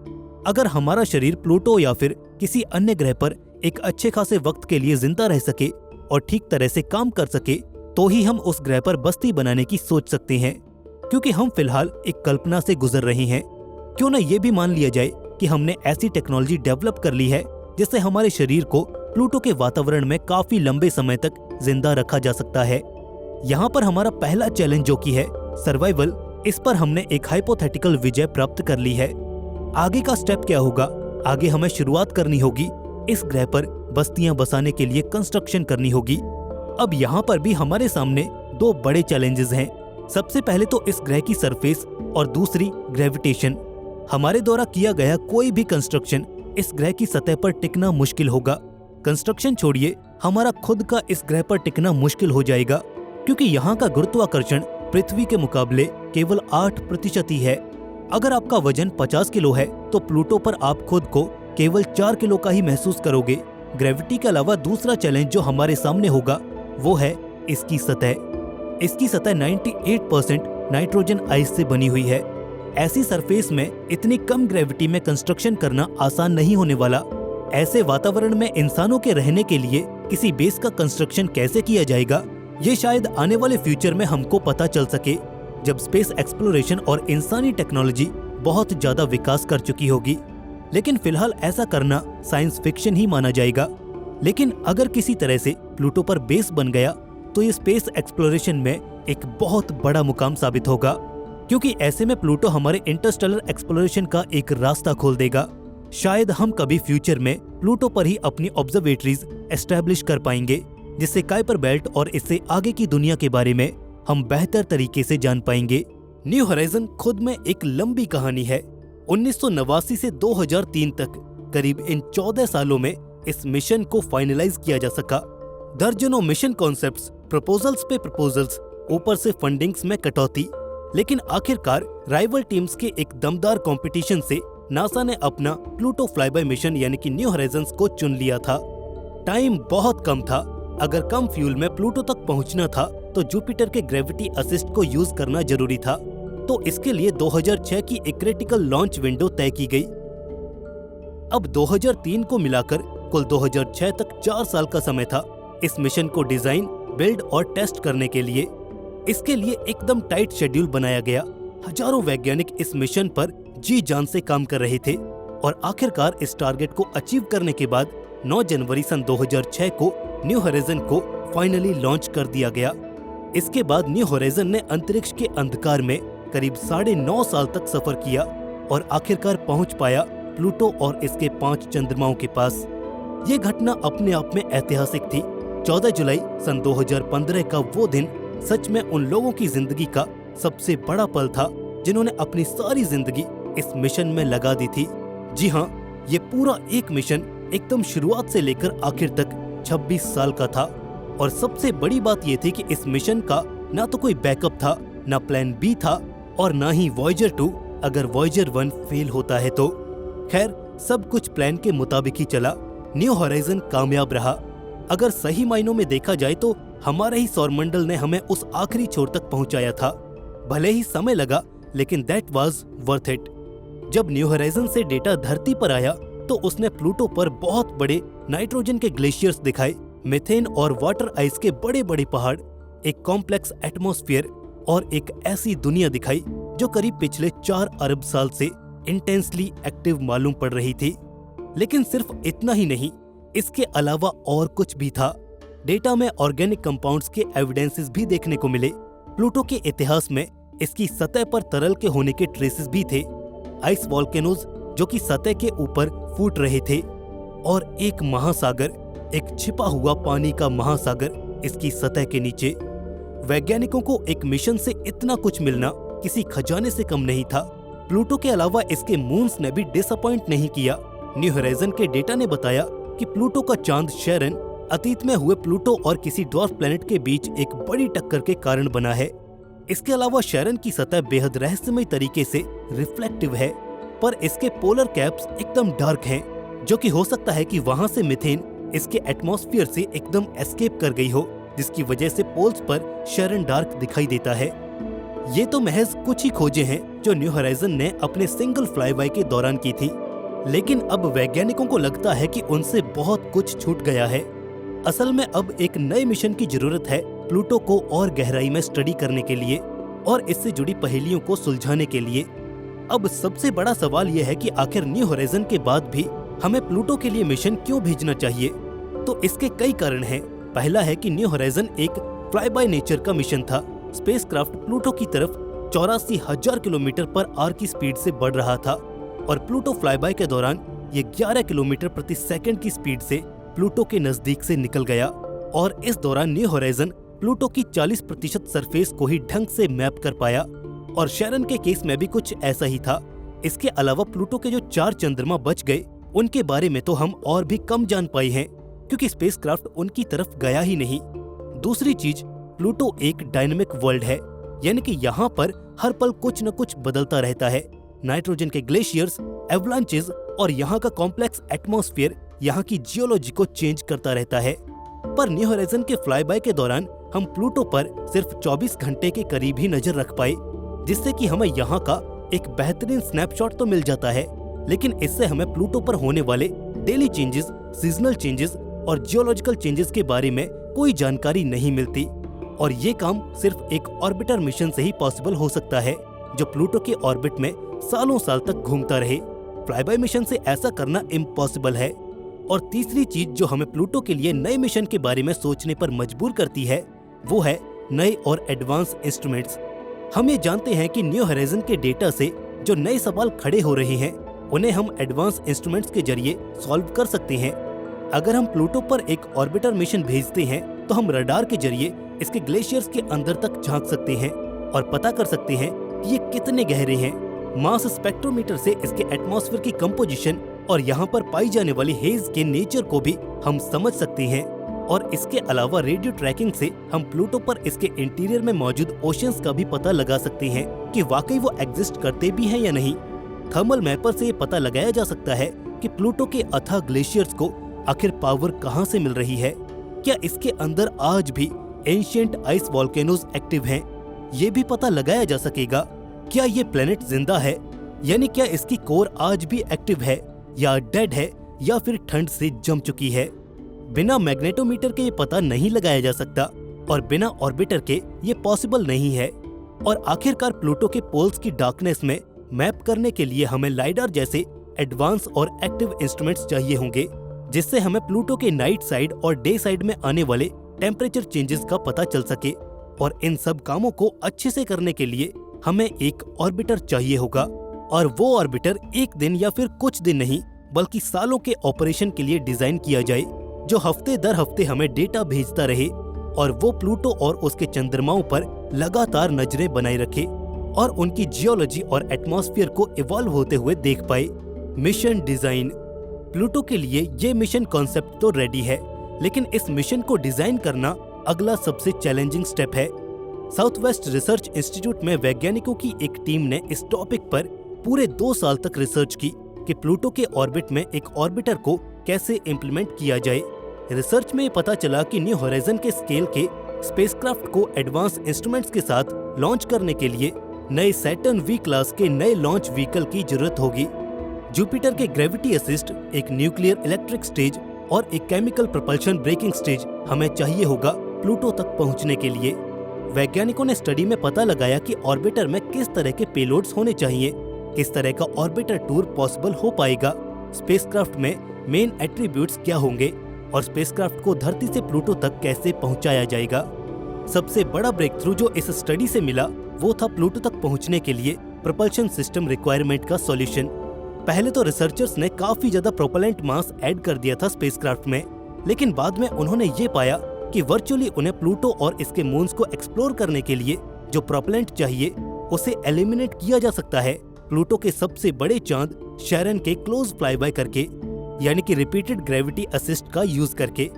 अगर हमारा शरीर प्लूटो या फिर किसी अन्य ग्रह पर एक अच्छे खासे वक्त के लिए जिंदा रह सके और ठीक तरह से काम कर सके, तो ही हम उस ग्रह पर बस्ती बनाने की सोच सकते हैं। क्योंकि हम फिलहाल एक कल्पना से गुजर रहे हैं। क्यों ना ये भी मान लिया जाए कि हमने ऐसी टेक्नोलॉजी डेवलप कर ली है जिससे हमारे शरीर को प्लूटो के वातावरण में काफी लंबे समय तक जिंदा रखा जा सकता है। यहाँ पर हमारा पहला चैलेंज जो कि है सर्वाइवल, इस पर हमने एक हाइपोथेटिकल विजय प्राप्त कर ली है। आगे का स्टेप क्या होगा? आगे हमें शुरुआत करनी होगी, इस ग्रह पर बस्तियां बसाने के लिए कंस्ट्रक्शन करनी होगी। अब यहाँ पर भी हमारे सामने दो बड़े चैलेंजेस हैं। सबसे पहले तो इस ग्रह की सरफेस और दूसरी ग्रेविटेशन। हमारे द्वारा किया गया कोई भी कंस्ट्रक्शन इस ग्रह की सतह पर टिकना मुश्किल होगा। कंस्ट्रक्शन छोड़िए, हमारा खुद का इस ग्रह पर टिकना मुश्किल हो जाएगा, क्योंकि यहाँ का गुरुत्वाकर्षण पृथ्वी के मुकाबले केवल 8% ही है। अगर आपका वजन 50 किलो है तो प्लूटो पर आप खुद को केवल 4 किलो का ही महसूस करोगे। ग्रेविटी के अलावा दूसरा चैलेंज जो हमारे सामने होगा वो है इसकी सतह। इसकी सतह 98% नाइट्रोजन आइस से बनी हुई है। ऐसी सरफेस में इतनी कम ग्रेविटी में कंस्ट्रक्शन करना आसान नहीं होने वाला। ऐसे वातावरण में इंसानों के रहने के लिए किसी बेस का कंस्ट्रक्शन कैसे किया जाएगा, ये शायद आने वाले फ्यूचर में हमको पता चल सके, जब स्पेस एक्सप्लोरेशन और इंसानी टेक्नोलॉजी बहुत ज्यादा विकास कर चुकी होगी। लेकिन फिलहाल ऐसा करना साइंस फिक्शन ही माना जाएगा। लेकिन अगर किसी तरह से प्लूटो पर बेस बन गया तो ये स्पेस एक्सप्लोरेशन में एक बहुत बड़ा मुकाम साबित होगा, क्योंकि ऐसे में प्लूटो हमारे इंटरस्टेलर एक्सप्लोरेशन का एक रास्ता खोल देगा। शायद हम कभी फ्यूचर में प्लूटो पर ही अपनी ऑब्जर्वेटरीज एस्टैब्लिश कर पाएंगे, जिससे काइपर बेल्ट और इससे आगे की दुनिया के बारे में हम बेहतर तरीके से जान पाएंगे। न्यू होराइजन खुद में एक लंबी कहानी है। 1989 से 2003 तक करीब इन 14 सालों में इस मिशन को फाइनलाइज किया जा सका। दर्जनों मिशन कॉन्सेप्ट्स, प्रपोजल्स पे प्रपोजल्स, ऊपर से फंडिंग्स में कटौती, लेकिन आखिरकार राइवल टीम्स के एक दमदार कंपटीशन से नासा ने अपना प्लूटो फ्लाईबाय मिशन यानी कि न्यू होराइजन्स को चुन लिया था। टाइम बहुत कम था। अगर कम फ्यूल में प्लूटो तक पहुंचना था तो जुपिटर के ग्रेविटी असिस्ट को यूज करना जरूरी था। तो इसके लिए 2006 की एक क्रिटिकल लॉन्च विंडो तय की गई। अब 2003 को मिलाकर कुल 2006 तक 4 साल का समय था इस मिशन को डिजाइन, बिल्ड और टेस्ट करने के लिए। इसके लिए एकदम टाइट शेड्यूल बनाया गया। हजारों वैज्ञानिक इस मिशन पर जी जान से काम कर रहे थे और आखिरकार इस टारगेट को अचीव करने के बाद 9 जनवरी सन 2006 को न्यू होराइजन को फाइनली लॉन्च कर दिया गया। इसके बाद न्यू होराइजन ने अंतरिक्ष के अंधकार में करीब 9.5 साल तक सफर किया और आखिरकार पहुंच पाया प्लूटो और इसके 5 चंद्रमाओं के पास। ये घटना अपने आप में ऐतिहासिक थी। 14 जुलाई सन 2015 का वो दिन सच में उन लोगों की जिंदगी का सबसे बड़ा पल था जिन्होंने अपनी सारी जिंदगी इस मिशन में लगा दी थी। जी हाँ, ये पूरा एक मिशन एकदम शुरुआत से लेकर आखिर तक 26 साल का था। और सबसे बड़ी बात ये थी कि इस मिशन का ना तो कोई बैकअप था, ना प्लान बी था और ना ही वॉयेजर 2 अगर वॉयेजर 1 फेल होता है तो। खैर, सब कुछ प्लान के मुताबिक ही चला। न्यू होराइजन कामयाब रहा। अगर सही मायनों में देखा जाए तो हमारे ही सौरमंडल ने हमें उस आखिरी छोर तक पहुंचाया था। भले ही समय लगा, लेकिन दैट वाज वर्थ इट। जब न्यू होराइजन से डेटा धरती पर आया तो उसने प्लूटो पर बहुत बड़े नाइट्रोजन के ग्लेशियर्स दिखाए, मीथेन और वाटर आइस के बड़े बड़े पहाड़, एक कॉम्प्लेक्स एटमॉस्फेयर और एक ऐसी दुनिया दिखाई जो करीब पिछले 4 अरब साल से इंटेंसली एक्टिव मालूम पड़ रही थी। लेकिन सिर्फ इतना ही नहीं, इसके अलावा और कुछ भी था। डेटा में ऑर्गेनिक कंपाउंड्स के एविडेंसेस भी देखने को मिले। प्लूटो के इतिहास में इसकी सतह पर तरल के होने के ट्रेसेस भी थे। आइस वॉल्केनोज जो कि सतह के ऊपर फूट रहे थे और एक महासागर, एक छिपा हुआ पानी का महासागर इसकी सतह के नीचे। वैज्ञानिकों को एक मिशन से इतना कुछ मिलना किसी खजाने से कम नहीं था। प्लूटो के अलावा इसके मून्स ने भी डिसअपॉइंट नहीं किया। न्यू होराइजन के डेटा ने बताया कि प्लूटो का चांद शेरन अतीत में हुए प्लूटो और किसी ड्वार्फ प्लैनेट के बीच एक बड़ी टक्कर के कारण बना है। इसके अलावा शेरन की सतह बेहद रहस्यमय तरीके से रिफ्लेक्टिव है, पर इसके पोलर कैप्स एकदम डार्क हैं, जो कि हो सकता है कि वहां से मीथेन इसके एटमॉस्फेयर से एकदम एस्केप कर गई हो, जिसकी वजह से पोल्स पर शेरन डार्क दिखाई देता है। ये तो महज कुछ ही खोजें हैं जो न्यू होराइजन ने अपने सिंगल फ्लाईबाय के दौरान की थी, लेकिन अब वैज्ञानिकों को लगता है कि उनसे बहुत कुछ छूट गया है। असल में अब एक नए मिशन की जरूरत है प्लूटो को और गहराई में स्टडी करने के लिए। और इससे जुड़ी पहेलियों को सुलझाने के लिए। अब सबसे बड़ा सवाल यह है कि आखिर न्यू होराइजन के बाद भी हमें प्लूटो के लिए मिशन क्यों भेजना चाहिए? तो इसके कई कारण हैं। पहला है कि न्यू होराइजन एक फ्लाई बाय नेचर का मिशन था। स्पेसक्राफ्ट प्लूटो की तरफ 84,000 किलोमीटर पर आवर की स्पीड से बढ़ रहा था और प्लूटो फ्लाईबाय के दौरान ये 11 किलोमीटर प्रति सेकंड की स्पीड से प्लूटो के नजदीक से निकल गया और इस दौरान न्यू होराइजन प्लूटो की 40% सरफेस को ही ढंग से मैप कर पाया और शैरन के केस में भी कुछ ऐसा ही था। इसके अलावा प्लूटो के जो 4 चंद्रमा बच गए उनके बारे में तो हम और भी कम जान पाए हैं क्योंकि स्पेसक्राफ्ट उनकी तरफ गया ही नहीं। दूसरी चीज, प्लूटो एक डायनेमिक वर्ल्ड है, यानी कि यहाँ पर हर पल कुछ न कुछ बदलता रहता है। नाइट्रोजन के ग्लेशियर्स, एवलांचेस और यहाँ का कॉम्प्लेक्स एटमॉस्फेयर यहाँ की जियोलॉजी को चेंज करता रहता है। पर न्यू होराइजन के फ्लाईबाय के दौरान हम प्लूटो पर सिर्फ 24 घंटे के करीब ही नजर रख पाए, जिससे कि हमें यहाँ का एक बेहतरीन स्नैपशॉट तो मिल जाता है, लेकिन इससे हमें प्लूटो पर होने वाले डेली चेंजेस, सीजनल चेंजेस और जियोलॉजिकल चेंजेस के बारे में कोई जानकारी नहीं मिलती। और ये काम सिर्फ एक ऑर्बिटर मिशन से ही पॉसिबल हो सकता है जो प्लूटो के ऑर्बिट में सालों साल तक घूमता रहे। फ्लाईबाय मिशन से ऐसा करना इम्पॉसिबल है। और तीसरी चीज जो हमें प्लूटो के लिए नए मिशन के बारे में सोचने पर मजबूर करती है वो है नए और एडवांस इंस्ट्रूमेंट्स। हम ये जानते हैं कि न्यू होराइजन के डेटा से जो नए सवाल खड़े हो रहे हैं उन्हें हम एडवांस इंस्ट्रूमेंट्स के जरिए सॉल्व कर सकते हैं। अगर हम प्लूटो पर एक ऑर्बिटर मिशन भेजते हैं तो हम रडार के जरिए इसके ग्लेशियर्स के अंदर तक झांक सकते हैं और पता कर सकते हैं कि ये कितने गहरे हैं। मास स्पेक्ट्रोमीटर से इसके एटमॉस्फेयर की कंपोजिशन और यहाँ पर पाई जाने वाली हेज के नेचर को भी हम समझ सकते हैं। और इसके अलावा रेडियो ट्रैकिंग से हम प्लूटो पर इसके इंटीरियर में मौजूद ओशियंस का भी पता लगा सकते हैं कि वाकई वो एग्जिस्ट करते भी हैं या नहीं। थर्मल मैपर से ये पता लगाया जा सकता है कि प्लूटो के अथाह ग्लेशियर्स को आखिर पावर कहाँ से मिल रही है। क्या इसके अंदर आज भी एंशिएंट आइस वॉल्केनोज एक्टिव हैं? ये भी पता लगाया जा सकेगा। क्या ये प्लेनेट जिंदा है, यानी क्या इसकी कोर आज भी एक्टिव है या डेड है या फिर ठंड से जम चुकी है? बिना मैग्नेटोमीटर के ये पता नहीं लगाया जा सकता और बिना ऑर्बिटर के ये पॉसिबल नहीं है। और आखिरकार प्लूटो के पोल्स की डार्कनेस में मैप करने के लिए हमें लाइडार जैसे एडवांस और एक्टिव इंस्ट्रूमेंट्स चाहिए होंगे, जिससे हमें प्लूटो के नाइट साइड और डे साइड में आने वाले टेम्परेचर चेंजेस का पता चल सके। और इन सब कामों को अच्छे से करने के लिए हमें एक ऑर्बिटर चाहिए होगा, और वो ऑर्बिटर एक दिन या फिर कुछ दिन नहीं बल्कि सालों के ऑपरेशन के लिए डिजाइन किया जाए, जो हफ्ते दर हफ्ते हमें डेटा भेजता रहे और वो प्लूटो और उसके चंद्रमाओं पर लगातार नजरें बनाए रखे और उनकी जियोलॉजी और एटमॉस्फेयर को इवॉल्व होते हुए देख पाए। Mission design. प्लूटो के लिए ये मिशन कॉन्सेप्ट तो रेडी है, लेकिन इस मिशन को डिजाइन करना अगला सबसे चैलेंजिंग स्टेप है। साउथ वेस्ट रिसर्च इंस्टीट्यूट में वैज्ञानिकों की एक टीम ने इस टॉपिक पर पूरे 2 साल तक रिसर्च की कि प्लूटो के ऑर्बिट में एक ऑर्बिटर को कैसे इम्प्लीमेंट किया जाए। रिसर्च में पता चला कि न्यू होराइजन के स्केल के स्पेसक्राफ्ट को एडवांस इंस्ट्रूमेंट्स के साथ लॉन्च करने के लिए नए सैटर्न वी क्लास के नए लॉन्च व्हीकल की जरूरत होगी। जुपिटर के ग्रेविटी असिस्ट, एक न्यूक्लियर इलेक्ट्रिक स्टेज और एक केमिकल प्रोपल्शन ब्रेकिंग स्टेज हमें चाहिए होगा प्लूटो तक पहुंचने के लिए। वैज्ञानिकों ने स्टडी में पता लगाया कि ऑर्बिटर में किस तरह के पेलोड्स होने चाहिए, किस तरह का ऑर्बिटर टूर पॉसिबल हो पाएगा, स्पेसक्राफ्ट में मेन एट्रीब्यूट्स क्या होंगे और स्पेसक्राफ्ट को धरती से प्लूटो तक कैसे पहुंचाया जाएगा। सबसे बड़ा ब्रेक थ्रू जो इस स्टडी से मिला वो था प्लूटो तक पहुंचने के लिए प्रोपल्शन सिस्टम रिक्वायरमेंट का सॉल्यूशन। पहले तो रिसर्चर्स ने काफी ज्यादा प्रोपेलेंट मास ऐड कर दिया था स्पेसक्राफ्ट में, लेकिन बाद में उन्होंने ये पाया कि वर्चुअली उन्हें प्लूटो और इसके मून्स को एक्सप्लोर करने के लिए जो प्रोपेलेंट चाहिए उसे एलिमिनेट किया जा सकता है प्लूटो के सबसे बड़े चांद शैरन के क्लोज फ्लाईबाय करके, यानी कि रिपीटेड ग्रेविटी असिस्ट का यूज करके।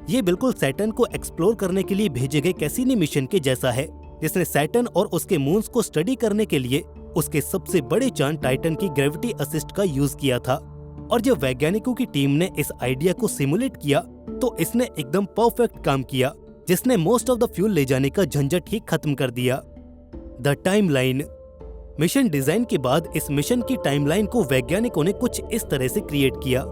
ये बिल्कुल सैटर्न को एक्सप्लोर करने के लिए भेजे गए कैसिनी मिशन के जैसा है, जिसने सैटर्न और उसके मून्स को स्टडी करने के लिए उसके सबसे बड़े चांद टाइटन की ग्रेविटी असिस्ट का यूज किया था। और जब वैज्ञानिकों की टीम ने इस आइडिया को सिमुलेट किया तो इसने एकदम परफेक्ट काम किया, जिसने मोस्ट ऑफ द फ्यूल ले जाने का झंझट ही खत्म कर दिया। The timeline. मिशन डिजाइन के बाद इस मिशन की टाइमलाइन को वैज्ञानिकों ने कुछ इस तरह से क्रिएट किया।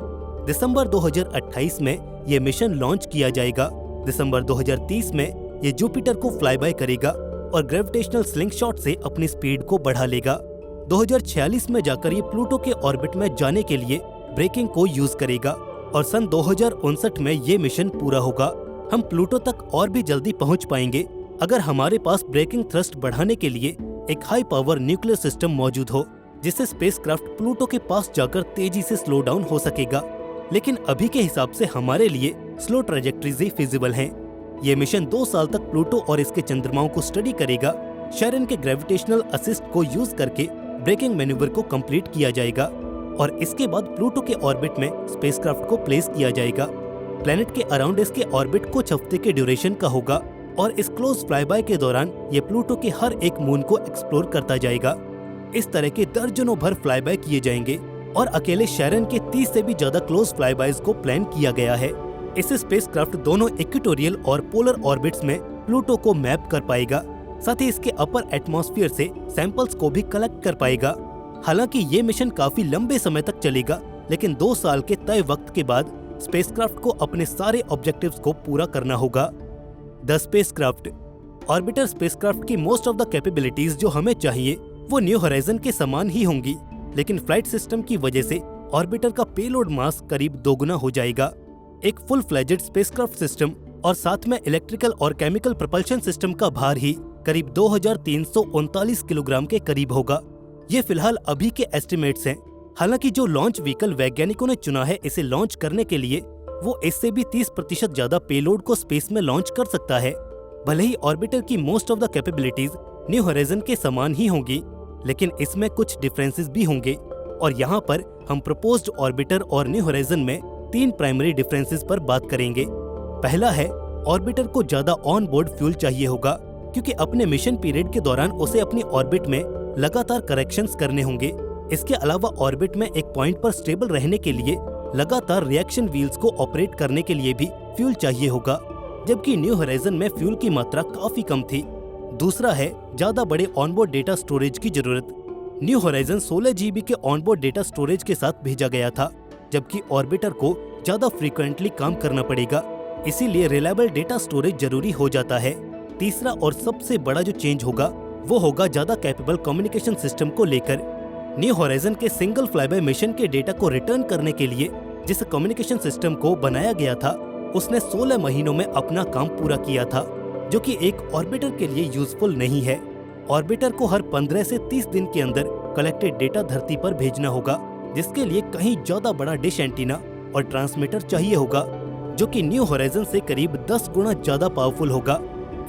दिसंबर 2028 में ये मिशन लॉन्च किया जाएगा। दिसंबर 2030 में ये जुपिटर को फ्लाईबाय करेगा और ग्रेविटेशनल स्लिंगशॉट से अपनी स्पीड को बढ़ा लेगा। 2046 में जाकर ये प्लूटो के ऑर्बिट में जाने के लिए ब्रेकिंग को यूज करेगा और सन 2059 में ये मिशन पूरा होगा। हम प्लूटो तक और भी जल्दी पहुंच पाएंगे अगर हमारे पास ब्रेकिंग थ्रस्ट बढ़ाने के लिए एक हाई पावर न्यूक्लियर सिस्टम मौजूद हो, जिससे स्पेसक्राफ्ट प्लूटो के पास जाकर तेजी से स्लो डाउन हो सकेगा। लेकिन अभी के हिसाब से हमारे लिए स्लो ट्रेजेक्ट्रीज ही फिजिबल हैं। ये मिशन 2 साल तक प्लूटो और इसके चंद्रमाओं को स्टडी करेगा। शेरन के ग्रेविटेशनल असिस्ट को यूज करके ब्रेकिंग मैन्यूवर को कंप्लीट किया जाएगा और इसके बाद प्लूटो के ऑर्बिट में स्पेसक्राफ्ट को प्लेस किया जाएगा। प्लेनेट के अराउंड इसके ऑर्बिट कुछ हफ्ते के ड्यूरेशन का होगा और इस क्लोज फ्लाईबाय के दौरान ये प्लूटो के हर एक मून को एक्सप्लोर करता जाएगा। इस तरह के दर्जनों भर फ्लाईबाय किए जाएंगे और अकेले शेरन के 30 से भी ज्यादा क्लोज फ्लाईबायज को प्लान किया गया है। इससे स्पेसक्राफ्ट दोनों इक्वेटोरियल और पोलर ऑर्बिट्स में प्लूटो को मैप कर पाएगा, साथ ही इसके अपर एटमॉस्फेयर से सैंपल्स को भी कलेक्ट कर पाएगा। हालांकि ये मिशन काफी लंबे समय तक चलेगा, लेकिन 2 साल के तय वक्त के बाद स्पेसक्राफ्ट को अपने सारे ऑब्जेक्टिव्स को पूरा करना होगा। द स्पेसक्राफ्ट ऑर्बिटर स्पेसक्राफ्ट की मोस्ट ऑफ द कैपेबिलिटीज जो हमें चाहिए वो न्यू होराइजन के समान ही होंगी, लेकिन फ्लाइट सिस्टम की वजह से ऑर्बिटर का पेलोड मास करीब दोगुना हो जाएगा। एक फुल फ्लेजेड स्पेसक्राफ्ट सिस्टम और साथ में इलेक्ट्रिकल और केमिकल प्रपल्शन सिस्टम का भार ही करीब 2339 किलोग्राम के करीब होगा। ये फिलहाल अभी के एस्टिमेट्स हैं। हालांकि जो लॉन्च व्हीकल वैज्ञानिकों ने चुना है इसे लॉन्च करने के लिए, वो इससे भी 30% ज्यादा पेलोड को स्पेस में लॉन्च कर सकता है। भले ही ऑर्बिटर की most of the capabilities new horizon के समान ही होंगी, लेकिन इसमें कुछ डिफरेंसेस भी होंगे और यहाँ पर हम प्रपोज्ड ऑर्बिटर और न्यू होराइजन में 3 प्राइमरी डिफरेंसेस पर बात करेंगे। पहला है, ऑर्बिटर को ज्यादा ऑन बोर्ड फ्यूल चाहिए होगा, क्योंकि अपने मिशन पीरियड के दौरान उसे अपनी ऑर्बिट में लगातार करेक्शंस करने होंगे। इसके अलावा ऑर्बिट में एक पॉइंट पर स्टेबल रहने के लिए लगातार रिएक्शन व्हील्स को ऑपरेट करने के लिए भी फ्यूल चाहिए होगा, जबकि न्यू होराइजन में फ्यूल की मात्रा काफी कम थी। दूसरा है ज्यादा बड़े ऑनबोर्ड डेटा स्टोरेज की जरूरत। न्यू होराइजन 16 GB के ऑनबोर्ड डेटा स्टोरेज के साथ भेजा गया था, जबकि ऑर्बिटर को ज्यादा फ्रीक्वेंटली काम करना पड़ेगा, इसीलिए रिलायबल डेटा स्टोरेज जरूरी हो जाता है। तीसरा और सबसे बड़ा जो चेंज होगा वो होगा ज्यादा कैपेबल कम्युनिकेशन सिस्टम को लेकर। न्यू होराइजन के सिंगल फ्लाईबाय मिशन के डेटा को रिटर्न करने के लिए जिस कम्युनिकेशन सिस्टम को बनाया गया था, उसने 16 महीनों में अपना काम पूरा किया था, जो कि एक ऑर्बिटर के लिए यूजफुल नहीं है। ऑर्बिटर को हर 15 से 30 दिन के अंदर कलेक्टेड डेटा धरती पर भेजना होगा, जिसके लिए कहीं ज्यादा बड़ा डिश एंटीना और ट्रांसमीटर चाहिए होगा, जो कि न्यू होराइजन से करीब 10 गुना ज्यादा पावरफुल होगा।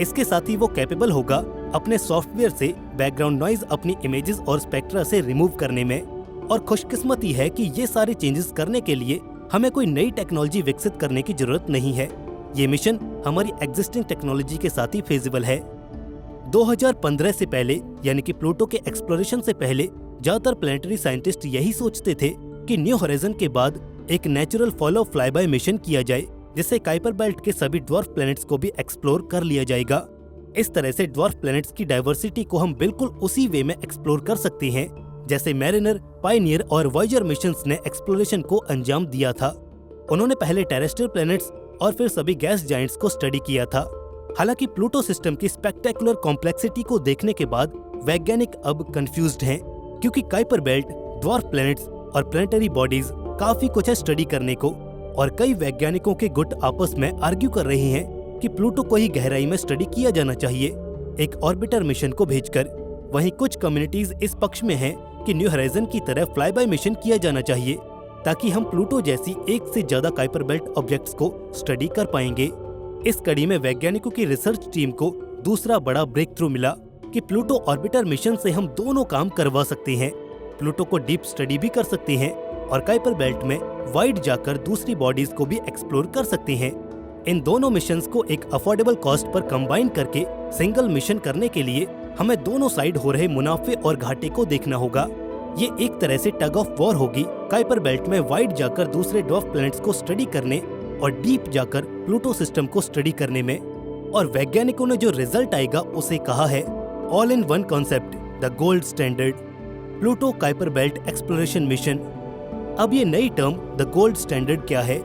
इसके साथ ही वो कैपेबल होगा अपने सॉफ्टवेयर से बैकग्राउंड नॉइज अपनी इमेजेस और स्पेक्ट्रा से रिमूव करने में। और खुशकिस्मती है कि ये सारे चेंजेस करने के लिए हमें कोई नई टेक्नोलॉजी विकसित करने की जरूरत नहीं है। ये मिशन हमारी एग्जिस्टिंग टेक्नोलॉजी के साथ ही फेजिबल है। 2015 से पहले, यानी कि प्लूटो के एक्सप्लोरेशन से पहले, ज्यादातर प्लेनेटरी साइंटिस्ट यही सोचते थे कि न्यू होराइजन के बाद एक नेचुरल फॉलो फ्लाईबाय मिशन किया जाए, जिससे काइपर बेल्ट के सभी ड्वार्फ प्लैनेट्स को भी एक्सप्लोर कर लिया जाएगा। इस तरह से ड्वार्फ प्लैनेट्स की डाइवर्सिटी को हम बिल्कुल उसी वे में एक्सप्लोर कर सकते हैं जैसे मैरिनर, पायनियर और वॉयेजर मिशंस ने एक्सप्लोरेशन को अंजाम दिया था। उन्होंने पहले टेरेस्ट्रियल प्लैनेट्स और फिर सभी गैस जायंट्स को स्टडी किया था। हालांकि प्लूटो सिस्टम की स्पेक्टेकुलर कॉम्प्लेक्सिटी को देखने के बाद वैज्ञानिक अब कंफ्यूज्ड हैं, क्योंकि काइपर बेल्ट, ड्वार्फ प्लैनेट्स और प्लैनेटरी बॉडीज काफी कुछ है स्टडी करने को, और कई वैज्ञानिकों के गुट आपस में आर्ग्यू कर रहे हैं कि प्लूटो को ही गहराई में स्टडी किया जाना चाहिए एक ऑर्बिटर मिशन को भेजकर। वहीं कुछ कम्युनिटीज इस पक्ष में हैं कि न्यू होराइजन की तरह फ्लाईबाय मिशन किया जाना चाहिए, ताकि हम प्लूटो जैसी एक से ज्यादा काइपर बेल्ट ऑब्जेक्ट्स को स्टडी कर पाएंगे। इस कड़ी में वैज्ञानिकों की रिसर्च टीम को दूसरा बड़ा ब्रेक थ्रू मिला कि प्लूटो ऑर्बिटर मिशन से हम दोनों काम करवा सकते हैं। प्लूटो को डीप स्टडी भी कर सकते हैं और काइपर बेल्ट में वाइड जाकर दूसरी बॉडीज को भी एक्सप्लोर कर सकते हैं। इन दोनों मिशंस को एक अफोर्डेबल कॉस्ट पर कंबाइन करके सिंगल मिशन करने के लिए हमें दोनों साइड हो रहे मुनाफे और घाटे को देखना होगा। ये एक तरह से टग ऑफ वॉर होगी, काइपर बेल्ट में वाइड जाकर दूसरे ड्वार्फ प्लैनेट्स को स्टडी करने और डीप जाकर प्लूटो सिस्टम को स्टडी करने में। और वैज्ञानिकों ने जो रिजल्ट आएगा उसे कहा है all in one concept, the gold standard Pluto Kuiper belt exploration mission. अब ये नई टर्म द गोल्ड स्टैंडर्ड क्या है?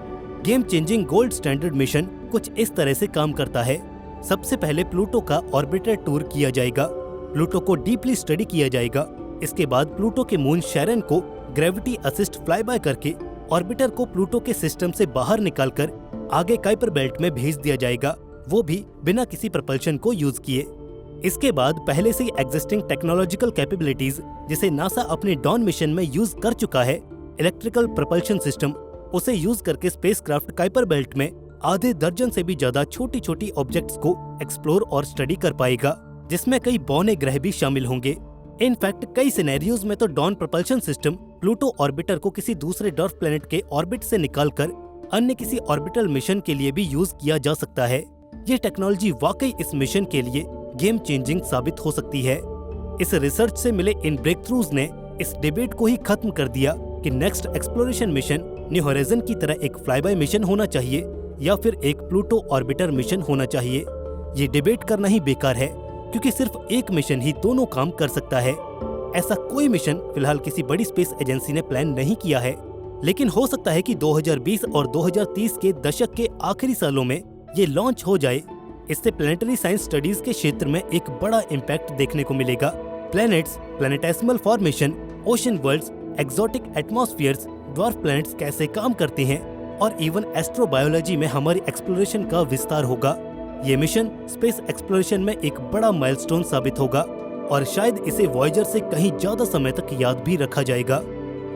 Game changing gold standard mission कुछ इस तरह से काम करता है। सबसे पहले प्लूटो का ऑर्बिटर टूर किया जाएगा। प्लूटो को डीपली स्टडी किया जाएगा। इसके बाद प्लूटो के मून शैरन को ग्रेविटी असिस्ट फ्लाई बाय करके ऑर्बिटर को प्लूटो के सिस्टम से बाहर निकालकर आगे काइपर बेल्ट में भेज दिया जाएगा, वो भी बिना किसी प्रपल्शन को यूज किए। इसके बाद पहले से एग्जिस्टिंग टेक्नोलॉजिकल कैपेबिलिटीज जिसे नासा अपने डॉन मिशन में यूज कर चुका है, इलेक्ट्रिकल प्रपल्शन सिस्टम, उसे यूज करके स्पेसक्राफ्ट काइपर बेल्ट में आधे दर्जन से भी ज्यादा छोटी छोटी ऑब्जेक्ट्स को एक्सप्लोर और स्टडी कर पाएगा, जिसमें कई बौने ग्रह भी शामिल होंगे। इनफैक्ट कई सिनेरियोज में तो Dawn propulsion system Pluto orbiter को किसी दूसरे डॉर्फ प्लेनेट के ऑर्बिट से निकालकर अन्य किसी ऑर्बिटल मिशन के लिए भी यूज किया जा सकता है। ये टेक्नोलॉजी वाकई इस मिशन के लिए गेम चेंजिंग साबित हो सकती है। इस रिसर्च से मिले इन ब्रेक थ्रूज ने इस डिबेट को ही खत्म कर दिया कि next exploration mission new horizon की तरह एक फ्लाई बाय मिशन होना चाहिए या फिर एक प्लूटो ऑर्बिटर मिशन होना चाहिए। ये डिबेट करना ही बेकार है, क्योंकि सिर्फ एक मिशन ही दोनों काम कर सकता है। ऐसा कोई मिशन फिलहाल किसी बड़ी स्पेस एजेंसी ने प्लान नहीं किया है, लेकिन हो सकता है कि 2020 और 2030 के दशक के आखिरी सालों में ये लॉन्च हो जाए। इससे प्लैनेटरी साइंस स्टडीज के क्षेत्र में एक बड़ा इम्पैक्ट देखने को मिलेगा। Planets, planetesimal formation, ocean worlds, exotic atmospheres, dwarf planets कैसे काम करते हैं और इवन एस्ट्रोबायोलॉजी में हमारी एक्सप्लोरेशन का विस्तार होगा। ये मिशन स्पेस एक्सप्लोरेशन में एक बड़ा माइलस्टोन साबित होगा और शायद इसे वॉयेजर से कहीं ज्यादा समय तक याद भी रखा जाएगा।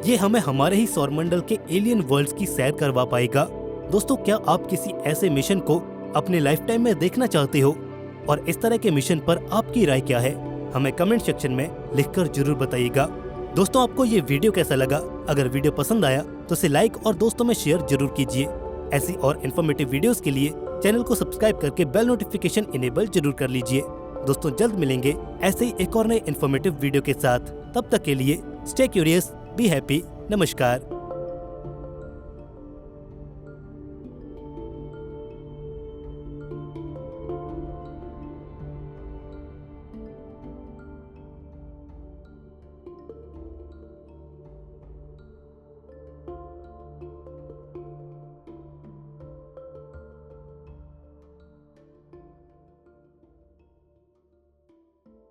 ये हमें हमारे ही सौरमंडल के एलियन वर्ल्ड्स की सैर करवा पाएगा। दोस्तों, क्या आप किसी ऐसे मिशन को अपने लाइफ टाइम में देखना चाहते हो? और इस तरह के मिशन पर आपकी राय क्या है? हमें कमेंट सेक्शन में लिखकर जरूर बताइएगा। दोस्तों, आपको ये वीडियो कैसा लगा? अगर वीडियो पसंद आया तो इसे लाइक और दोस्तों में शेयर जरूर कीजिए। ऐसी और इन्फॉर्मेटिव वीडियोस के लिए चैनल को सब्सक्राइब करके बेल नोटिफिकेशन इनेबल जरूर कर लीजिए। दोस्तों, जल्द मिलेंगे ऐसे ही एक और नए इन्फॉर्मेटिव वीडियो के साथ। तब तक के लिए स्टे क्यूरियस, बी हैप्पी। नमस्कार।